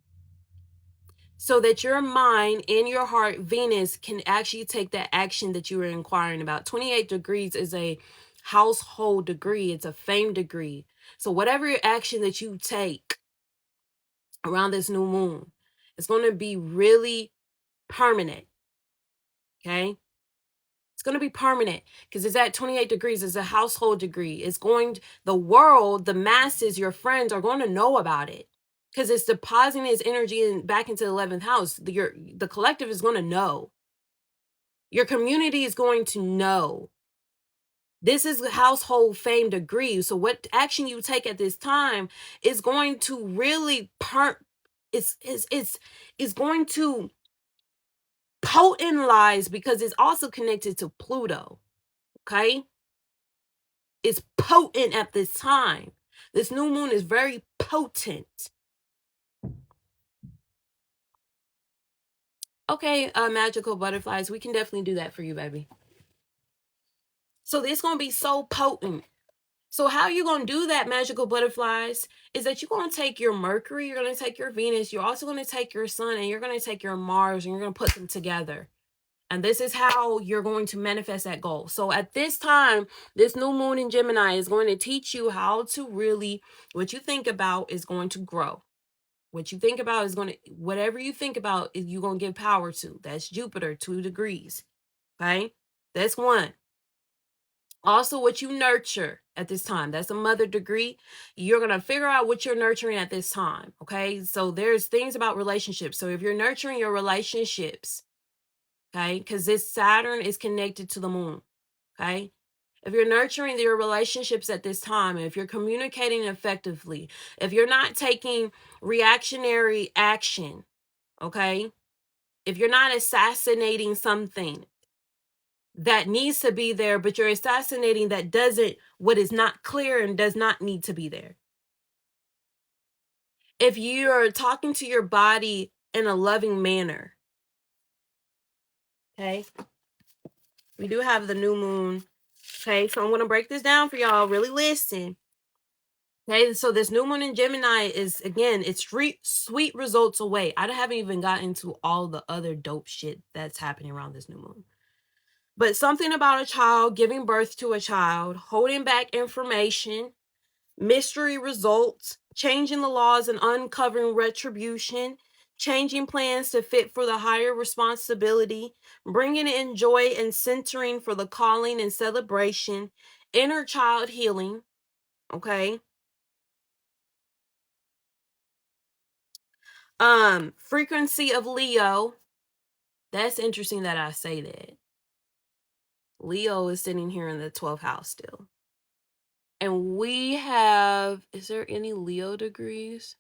so that your mind and your heart, Venus, can actually take that action that you were inquiring about. 28 degrees is a household degree. It's a fame degree. So whatever action that you take around this new moon, it's going to be really permanent. Okay? It's going to be permanent because it's at 28 degrees. It's a household degree. The world, the masses, your friends are going to know about it. Because it's depositing its energy back into the 11th house. The collective is going to know. Your community is going to know. This is household fame degree. So what action you take at this time is going to really it's going to potent lies because it's also connected to Pluto. Okay? It's potent at this time. This new moon is very potent. Okay, magical butterflies, we can definitely do that for you, baby. So it's going to be so potent. So how you're going to do that, magical butterflies, is that you're going to take your Mercury, you're going to take your Venus, you're also going to take your Sun, and you're going to take your Mars, and you're going to put them together. And this is how you're going to manifest that goal. So at this time, this new moon in Gemini is going to teach you how to really, what you think about is going to grow. What you think about is going to, whatever you think about, is you're going to give power to. That's Jupiter, 2 degrees. Okay? That's one. Also, what you nurture at this time, that's a mother degree. You're going to figure out what you're nurturing at this time. Okay? So there's things about relationships. So if you're nurturing your relationships, okay, because this Saturn is connected to the moon. Okay? If you're nurturing your relationships at this time, if you're communicating effectively, if you're not taking reactionary action, okay, if you're not assassinating something that needs to be there, but you're assassinating that doesn't, what is not clear and does not need to be there. If you're talking to your body in a loving manner, okay, we do have the new moon. Okay, so I'm going to break this down for y'all. Really listen. Okay, so this new moon in Gemini is, again, it's sweet results away. I haven't even gotten into all the other dope shit that's happening around this new moon. But something about a child, giving birth to a child, holding back information, mystery results, changing the laws and uncovering retribution, changing plans to fit for the higher responsibility, bringing in joy and centering for the calling and celebration, inner child healing, okay? Frequency of Leo. That's interesting that I say that. Leo is sitting here in the 12th house still. And we have, is there any Leo degrees?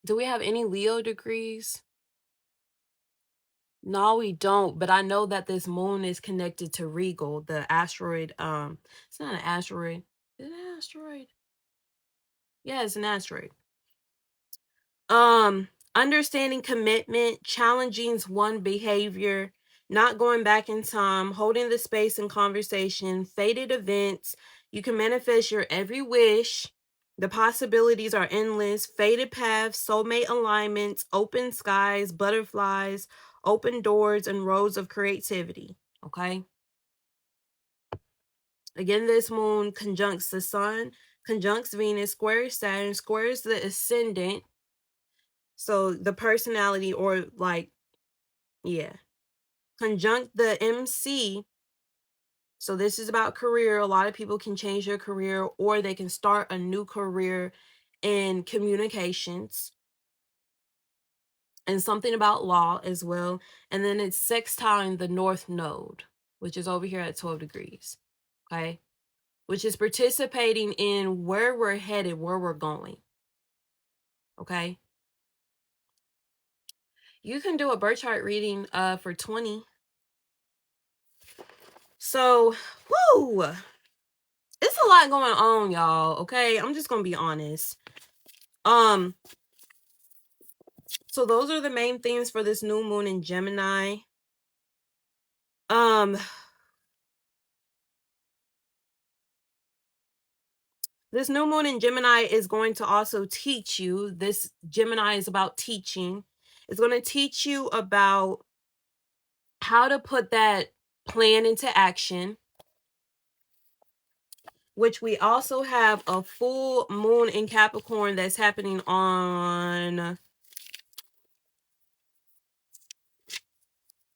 Do we have any Leo degrees? No, we don't. But I know that this moon is connected to Regal, the asteroid. It's not an asteroid. Is it an asteroid? Yeah, it's an asteroid. Understanding commitment, challenging one behavior, not going back in time, holding the space in conversation, fated events. You can manifest your every wish. The possibilities are endless. Fated paths, soulmate alignments, open skies, butterflies, open doors, and roads of creativity. Okay. Again, this moon conjuncts the sun, conjuncts Venus, squares Saturn, squares the ascendant. So the personality, or like, yeah, conjunct the MC. So this is about career. A lot of people can change their career, or they can start a new career in communications, and something about law as well. And then it's sextile the North Node, which is over here at 12 degrees. Okay. Which is participating in where we're headed, where we're going. Okay. You can do a birth chart reading for 20. So, whoo, it's a lot going on, y'all. Okay, I'm just gonna be honest. So those are the main themes for this new moon in Gemini. This new moon in Gemini is going to also teach you. This Gemini is about teaching. It's going to teach you about how to put that plan into action, which we also have a full moon in Capricorn that's happening on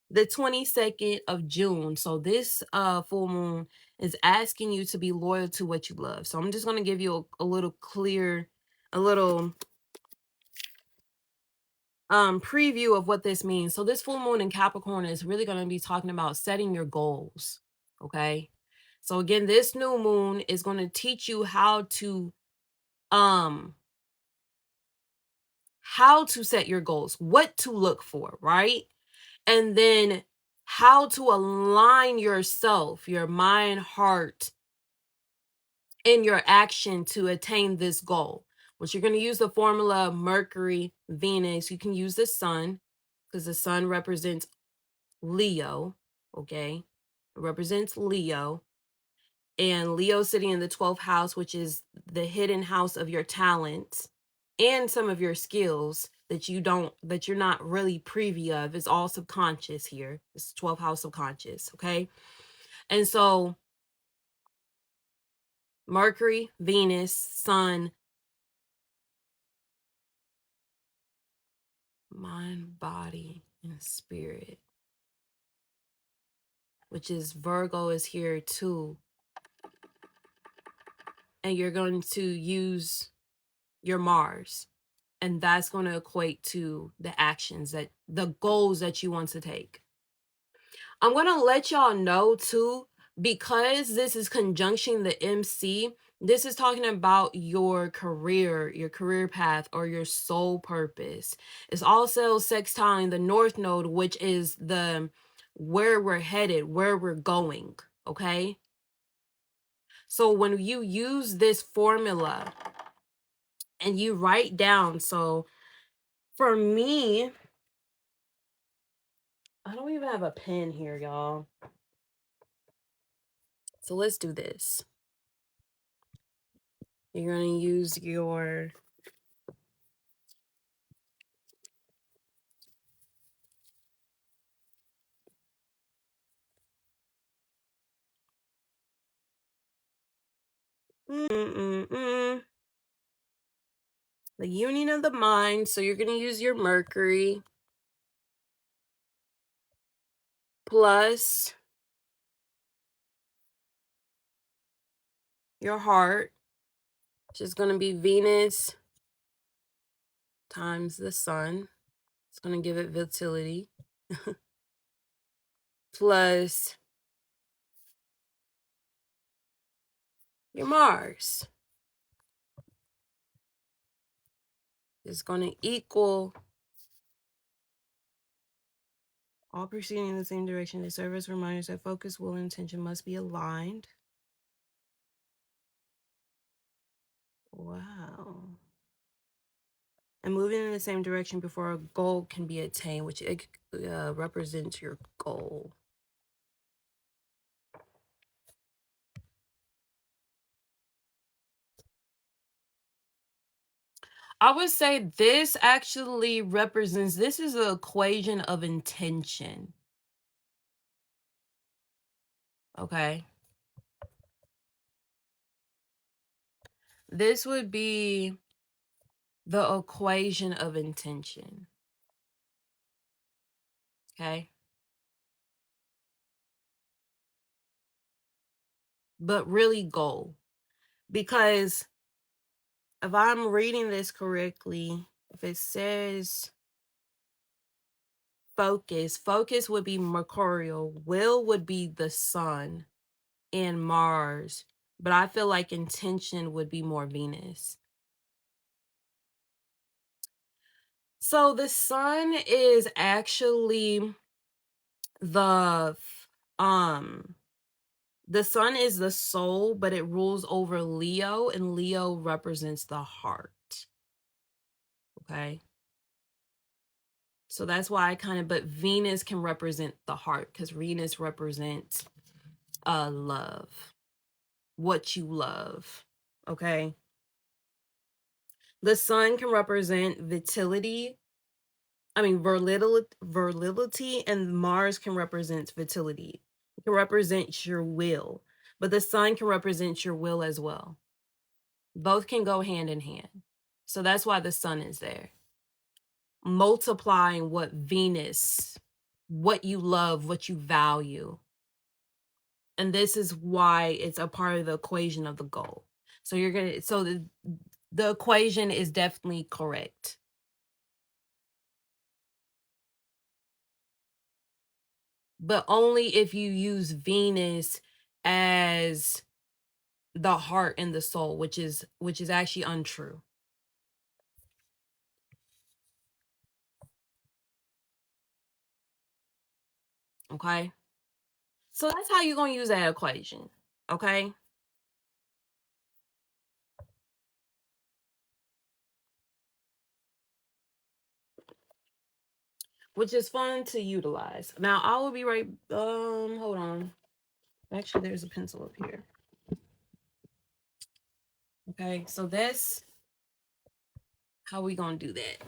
the 22nd of June. So this full moon is asking you to be loyal to what you love. So I'm just going to give you a little clear, a little preview of what this means. So this full moon in Capricorn is really going to be talking about setting your goals, okay? So again, this new moon is going to teach you um how to set your goals, what to look for, right? And then how to align yourself, your mind, heart, and your action to attain this goal. Which you're going to use the formula Mercury, Venus. You can use the sun because the sun represents Leo, okay? It represents Leo. And Leo sitting in the 12th house, which is the hidden house of your talents and some of your skills that you're not really privy of. It's all subconscious here. It's 12th house subconscious, okay? And so Mercury, Venus, Sun, mind, body, and spirit, which is Virgo is here too. And you're going to use your Mars. And that's going to equate to the goals that you want to take. I'm going to let y'all know too, because this is conjunction the MC, this is talking about your career path, or your soul purpose. It's also sextiling the North Node, which is the where we're headed, where we're going, okay? So when you use this formula and you write down, so for me, I don't even have a pen here, y'all. So let's do this. You're going to use your the union of the mind. So you're going to use your Mercury plus your heart, which is going to be Venus times the sun. It's going to give it vitality. Plus your Mars is going to equal all proceeding in the same direction. They serve as reminders that focus, will, and intention must be aligned. Wow. And moving in the same direction before a goal can be attained, which represents your goal. I would say this actually represents, this is an equation of intention. Okay. This would be the equation of intention. Okay. But really goal. Because if I'm reading this correctly, if it says focus would be mercurial, will would be the sun and Mars, but I feel like intention would be more Venus. So the sun is actually the sun is the soul, but it rules over Leo, and Leo represents the heart. Okay. So that's why but Venus can represent the heart, because Venus represents love, what you love. Okay. The sun can represent virility, and Mars can represent vitality. It can represent your will, but the sun can represent your will as well. Both can go hand in hand. So that's why the sun is there. Multiplying what you love, what you value. And this is why it's a part of the equation of the goal. So the equation is definitely correct. But only if you use Venus as the heart and the soul, which is actually untrue. Okay? So that's how you're going to use that equation. Okay? Which is fun to utilize. Now I will be right hold on. Actually, there's a pencil up here. Okay, so that's how we gonna do that.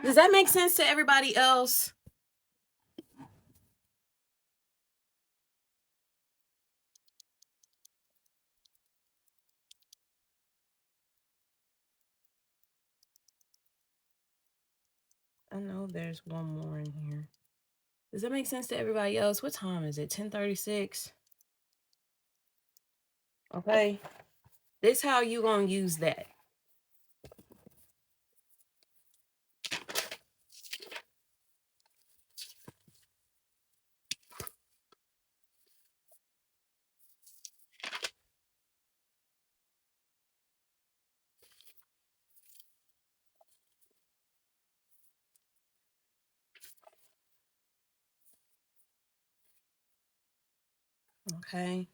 Does that make sense to everybody else? I know there's one more in here. Does that make sense to everybody else? What time is it? 10:36. Okay. This how you gonna use that. Okay.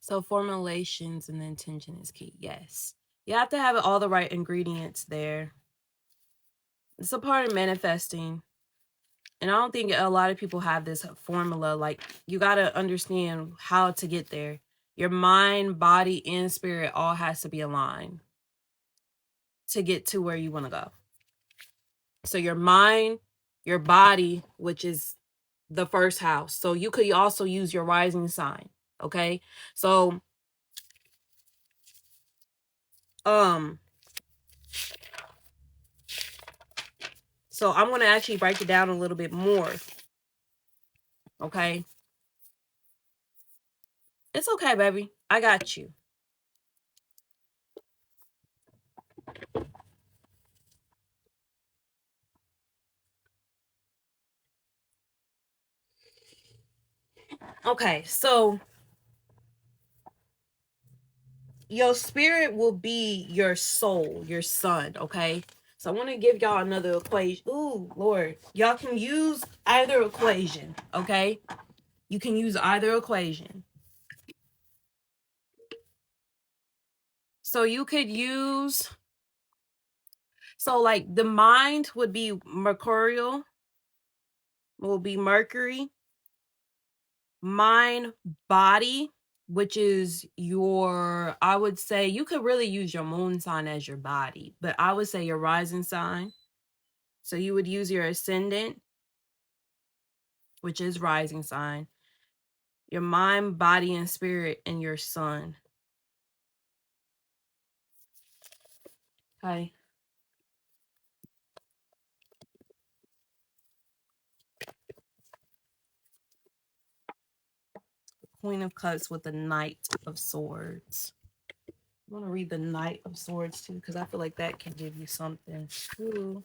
So formulations and the intention is key. Yes. You have to have all the right ingredients there. It's a part of manifesting. And I don't think a lot of people have this formula. Like, you got to understand how to get there. Your mind, body, and spirit all has to be aligned to get to where you want to go. So your mind, your body, which is the first house. So you could also use your rising sign. Okay. So, so I'm going to actually break it down a little bit more. Okay. It's okay, baby. I got you. Okay. So your spirit will be your soul, your sun. Okay. So I want to give y'all another equation. Ooh, Lord. Y'all can use either equation. Okay. You can use either equation. So you could use, so like the mind would be mercurial, will be Mercury. Mind, body, which is your, I would say you could really use your moon sign as your body, but I would say your rising sign. So you would use your ascendant, which is rising sign, your mind, body, and spirit, and your sun. Okay. Queen of Cups with the Knight of Swords. I want to read the Knight of Swords too, because I feel like that can give you something. Ooh.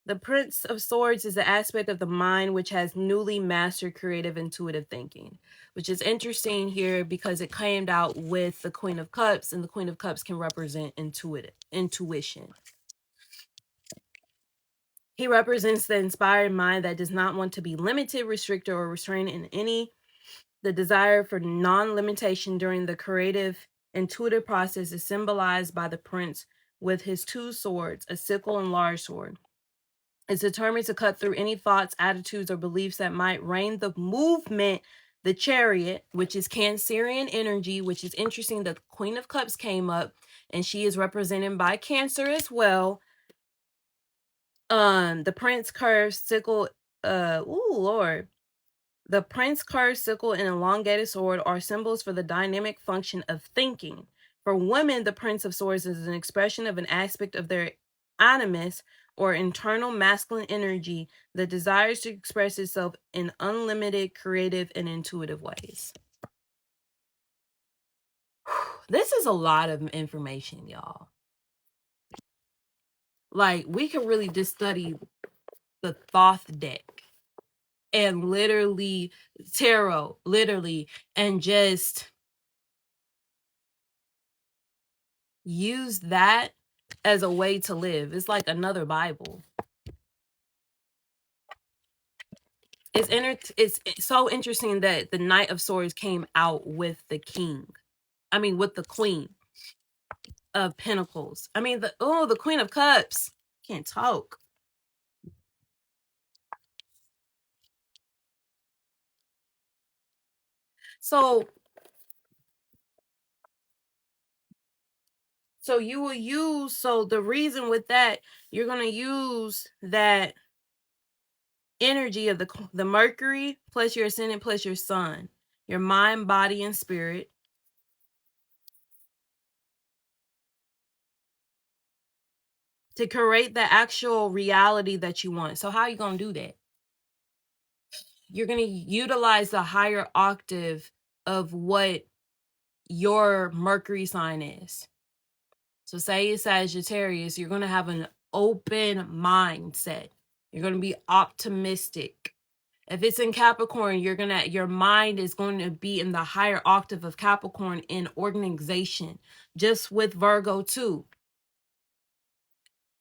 The Prince of Swords is the aspect of the mind which has newly mastered creative intuitive thinking, which is interesting here because it came out with the Queen of Cups, and the Queen of Cups can represent intuition. He represents the inspired mind that does not want to be limited, restricted, or restrained in any. The desire for non-limitation during the creative intuitive process is symbolized by the prince with his two swords, a sickle and large sword. It's determined to cut through any thoughts, attitudes, or beliefs that might rein the movement. The Chariot, which is Cancerian energy, which is interesting that the Queen of Cups came up, and she is represented by Cancer as well. The Prince curved sickle, Lord. The Prince curved sickle and elongated sword are symbols for the dynamic function of thinking. For women, the Prince of Swords is an expression of an aspect of their animus or internal masculine energy that desires to express itself in unlimited creative and intuitive ways. This is a lot of information, y'all. Like, we could really just study the Thoth deck and literally tarot, literally, and just use that as a way to live. It's like another Bible. It's so interesting that the Knight of Swords came out with the with the Queen of Pentacles. The Queen of Cups. Can't talk. So you will use, the reason with that, you're going to use that energy of the Mercury plus your ascendant plus your sun, your mind, body, and spirit, to create the actual reality that you want. So how are you going to do that? You're going to utilize the higher octave of what your Mercury sign is. So say it's Sagittarius, you're going to have an open mindset. You're going to be optimistic. If it's in Capricorn, your mind is going to be in the higher octave of Capricorn in organization. Just with Virgo too.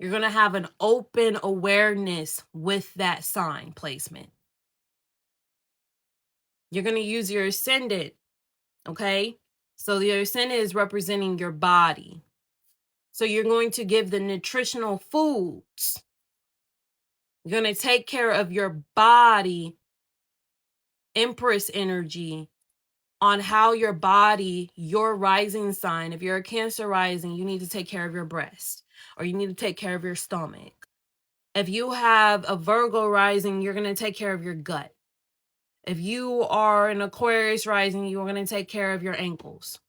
You're going to have an open awareness with that sign placement. You're going to use your ascendant, okay? So your ascendant is representing your body. So you're going to give the nutritional foods. You're going to take care of your body, Empress energy, on how your body, your rising sign, if you're a Cancer rising, you need to take care of your breast, or you need to take care of your stomach. If you have a Virgo rising, you're going to take care of your gut. If you are an Aquarius rising, you're going to take care of your ankles.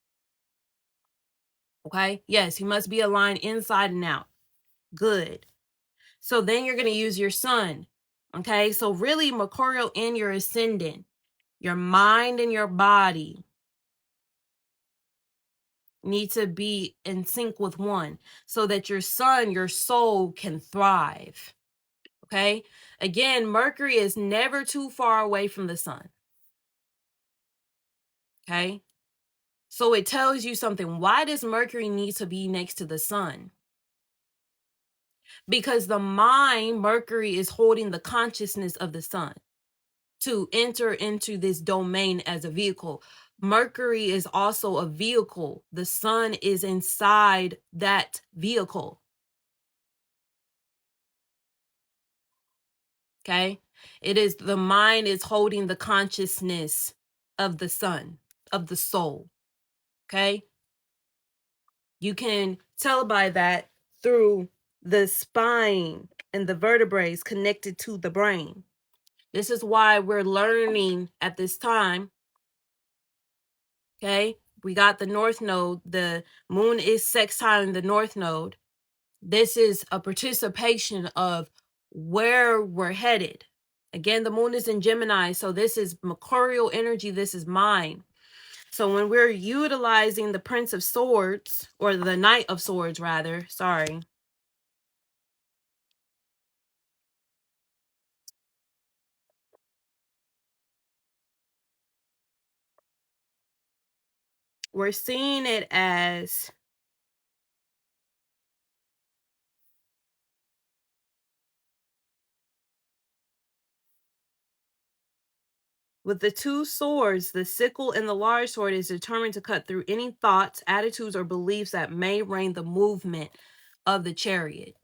Okay? Yes, you must be aligned inside and out. Good. So then you're going to use your sun. Okay? So really, Mercurial in your ascendant, your mind and your body need to be in sync with one, so that your sun, your soul, can thrive. Okay? Again, Mercury is never too far away from the sun. Okay? So it tells you something. Why does Mercury need to be next to the sun? Because the mind, Mercury is holding the consciousness of the sun to enter into this domain as a vehicle. Mercury is also a vehicle. The sun is inside that vehicle. Okay? It is the mind is holding the consciousness of the sun, of the soul. Okay? You can tell by that through the spine and the vertebrae connected to the brain. This is why we're learning at this time. Okay? We got the North Node. The moon is sextiling the North Node. This is a participation of where we're headed. Again, the moon is in Gemini, so this is Mercurial energy. This is mine. So when we're utilizing the Prince of Swords, or the Knight of Swords, rather, sorry. We're seeing it as with the two swords, the sickle and the large sword is determined to cut through any thoughts, attitudes, or beliefs that may rein the movement of the chariot.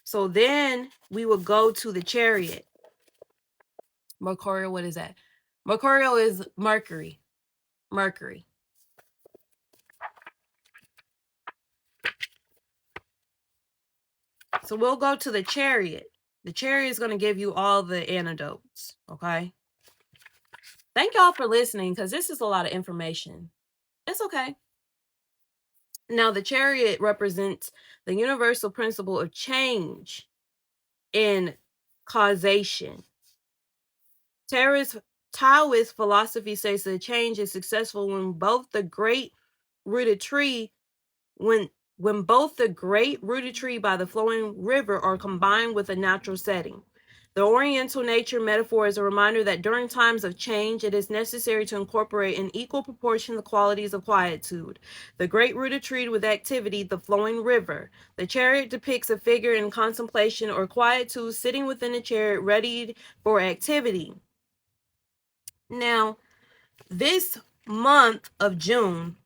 So then we will go to the chariot. Mercurial, what is that? Mercurial is Mercury. Mercury. So we'll go to the chariot. The chariot is going to give you all the antidotes, okay? Thank y'all for listening, because this is a lot of information. It's okay. Now, the chariot represents the universal principle of change in causation. Taoist philosophy says that change is successful when both the great rooted tree, when both the great rooted tree by the flowing river are combined with a natural setting. The Oriental nature metaphor is a reminder that during times of change, it is necessary to incorporate in equal proportion the qualities of quietude. The great rooted tree with activity, the flowing river. The chariot depicts a figure in contemplation or quietude sitting within the chariot ready for activity. Now, this month of June,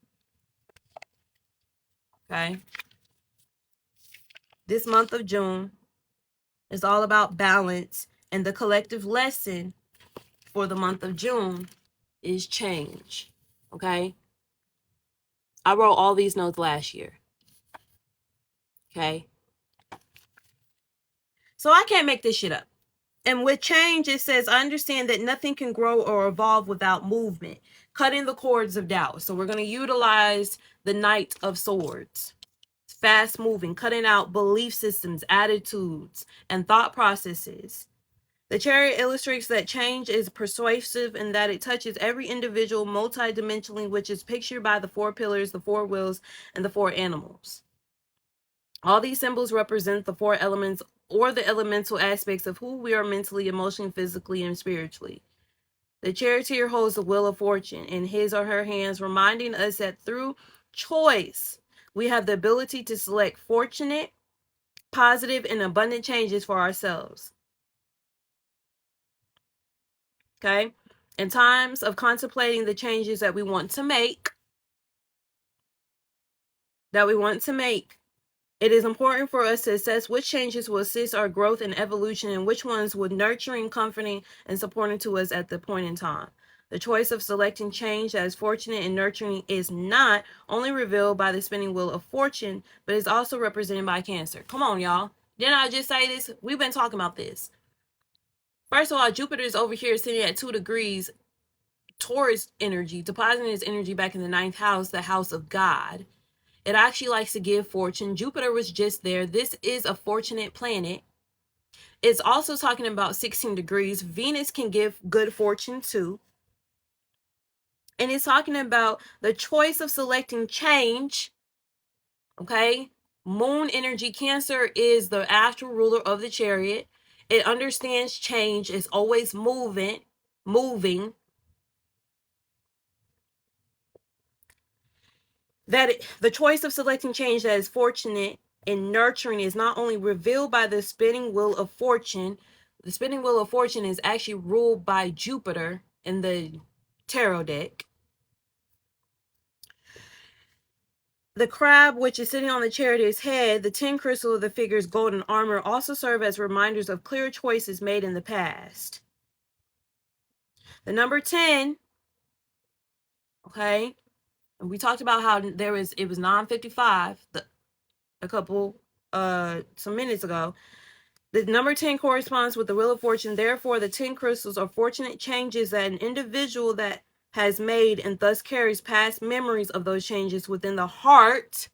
okay, this month of June is all about balance, and the collective lesson for the month of June is change. Okay, I wrote all these notes last year. Okay, so I can't make this shit up. And with change, it says, I understand that nothing can grow or evolve without movement, cutting the cords of doubt. So we're going to utilize the Knight of Swords. Fast moving, cutting out belief systems, attitudes, and thought processes. The chariot illustrates that change is persuasive and that it touches every individual multidimensionally, which is pictured by the 4 pillars, the 4 wheels, and the 4 animals. All these symbols represent the 4 elements or the elemental aspects of who we are mentally, emotionally, physically, and spiritually. The charioteer holds the wheel of fortune in his or her hands, reminding us that through choice, we have the ability to select fortunate, positive, and abundant changes for ourselves. Okay? In times of contemplating the changes that we want to make, it is important for us to assess which changes will assist our growth and evolution and which ones would nurturing, comforting, and supporting to us at the point in time. The choice of selecting change that is fortunate and nurturing is not only revealed by the spinning wheel of fortune, but is also represented by Cancer. Come on, y'all. Didn't I just say this? We've been talking about this. First of all, Jupiter is over here sitting at 2 degrees Taurus energy, depositing its energy back in the 9th house, the house of God. It actually likes to give fortune. Jupiter was just there. This is a fortunate planet. It's also talking about 16 degrees. Venus can give good fortune too. And it's talking about the choice of selecting change. Okay. Moon energy, Cancer is the astral ruler of the chariot. It understands change. It's always moving. The choice of selecting change that is fortunate and nurturing is not only revealed by the spinning wheel of fortune. The spinning wheel of fortune is actually ruled by Jupiter in the tarot deck. The crab, which is sitting on the chariot's head, the 10 crystal of the figure's golden armor, also serve as reminders of clear choices made in the past. The number 10, okay, and we talked about how it was 9:55 some minutes ago. The number 10 corresponds with the wheel of fortune. Therefore, the 10 crystals are fortunate changes that an individual that has made and thus carries past memories of those changes within the heart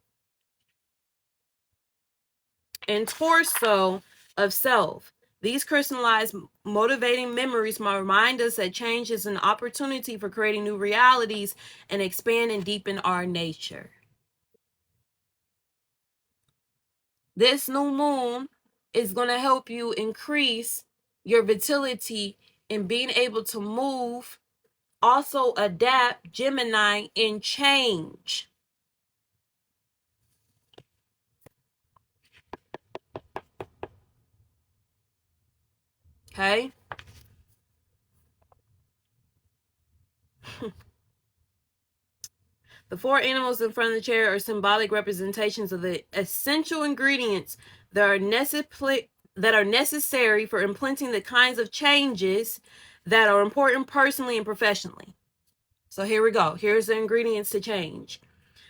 and torso of self. These crystallized motivating memories remind us that change is an opportunity for creating new realities and expand and deepen our nature. This new moon is going to help you increase your vitality in being able to move, also adapt, Gemini, and change. Okay? The 4 animals in front of the chair are symbolic representations of the essential ingredients that are necessary for implementing the kinds of changes that are important personally and professionally. So here we go. Here's the ingredients to change.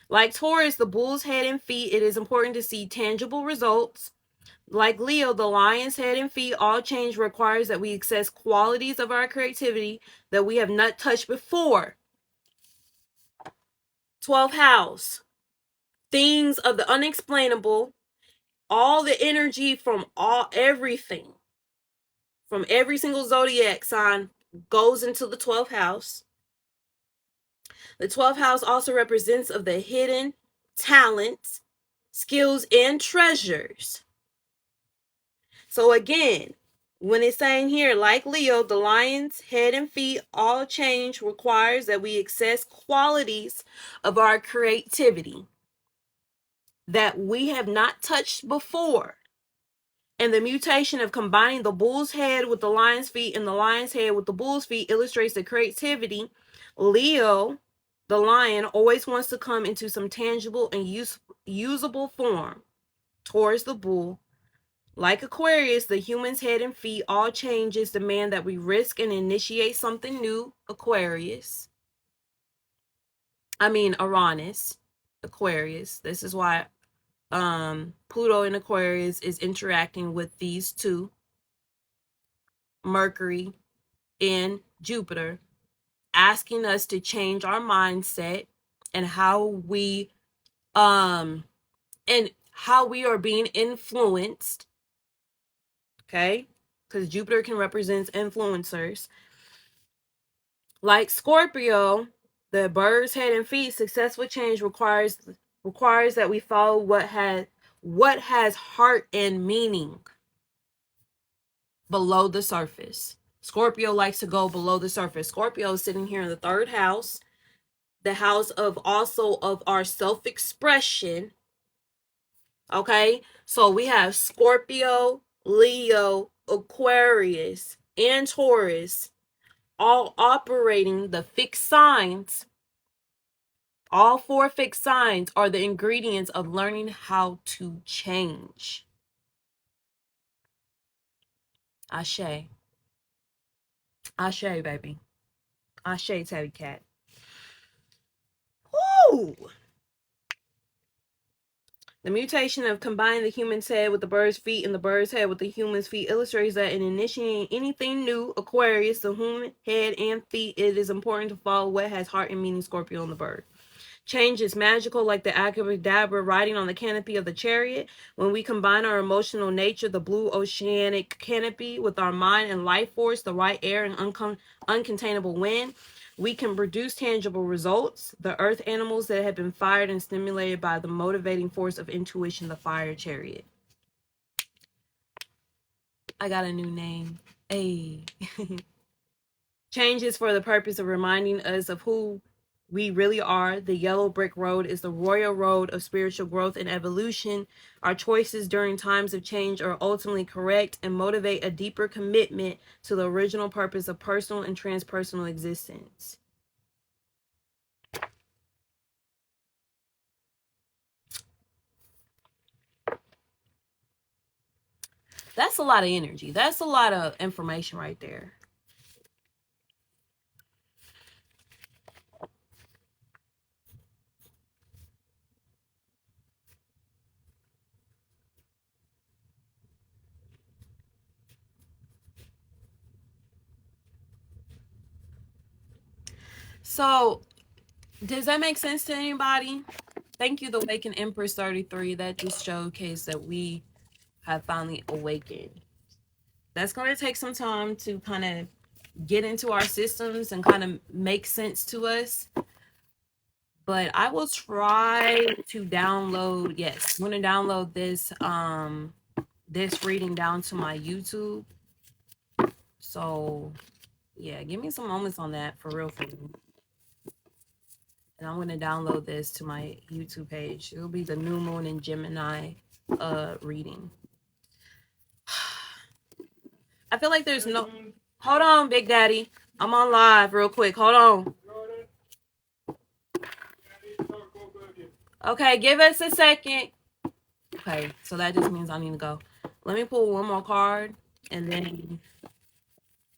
Like Taurus, the bull's head and feet, it is important to see tangible results. Like Leo, the lion's head and feet, all change requires that we access qualities of our creativity that we have not touched before. 12th house, things of the unexplainable, all the energy from everything, from every single zodiac sign goes into the 12th house. The 12th house also represents of the hidden talents, skills, and treasures. So again, when it's saying here, like Leo, the lion's head and feet, all change requires that we access qualities of our creativity that we have not touched before. And the mutation of combining the bull's head with the lion's feet and the lion's head with the bull's feet illustrates the creativity. Leo, the lion, always wants to come into some tangible and usable form. Towards the bull, like Aquarius, the human's head and feet, all changes demand that we risk and initiate something new. Uranus, Aquarius. This is why Pluto in Aquarius is interacting with these two, Mercury and Jupiter, asking us to change our mindset and how we are being influenced. Okay? Because Jupiter can represent influencers. Like Scorpio, the bird's head and feet, successful change requires that we follow what has heart and meaning below the surface. Scorpio likes to go below the surface. Scorpio is sitting here in the 3rd house, the house of our self-expression. Okay, so we have Scorpio, Leo, Aquarius, and Taurus all operating the fixed signs. All 4 fixed signs are the ingredients of learning how to change. Ashe. Ashe, baby. Ashe, Tabby Cat. Woo! The mutation of combining the human's head with the bird's feet and the bird's head with the human's feet illustrates that in initiating anything new, Aquarius, the human head and feet, it is important to follow what has heart and meaning, Scorpio and the bird. Change is magical, like the abracadabra riding on the canopy of the chariot. When we combine our emotional nature, the blue oceanic canopy, with our mind and life force, the right air and uncontainable wind, we can produce tangible results. The earth animals that have been fired and stimulated by the motivating force of intuition, the fire chariot. I got a new name. Hey. Change is for the purpose of reminding us of who we really are. The yellow brick road is the royal road of spiritual growth and evolution. Our choices during times of change are ultimately correct and motivate a deeper commitment to the original purpose of personal and transpersonal existence. That's a lot of energy. That's a lot of information right there. So, does that make sense to anybody? Thank you, the Awakened Empress 33. That just showcased that we have finally awakened. That's going to take some time to kind of get into our systems and kind of make sense to us. But I will try to download, yes, I'm going to download this reading down to my YouTube. So, yeah, give me some moments on that for real. And I'm going to download this to my YouTube page. It'll be the new moon in Gemini reading. I feel like there's no... Hold on, Big Daddy. I'm on live real quick. Hold on. Okay, give us a second. Okay, so that just means I need to go. Let me pull one more card, and then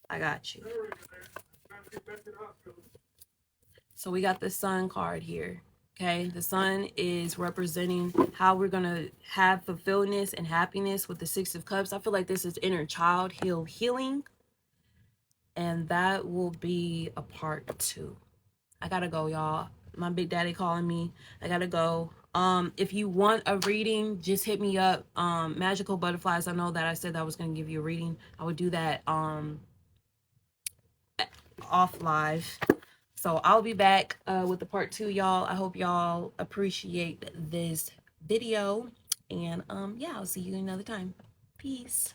I got you. So we got the Sun card here. Okay, the Sun is representing how we're going to have fulfilledness and happiness with the Six of Cups. I feel like this is inner child healing. And that will be a part 2. I gotta go, y'all. My Big Daddy calling me. I gotta go. If you want a reading, just hit me up. Magical Butterflies. I know that I said that I was gonna give you a reading. I would do that off live. So I'll be back with the part 2, y'all. I hope y'all appreciate this video. And yeah, I'll see you another time. Peace.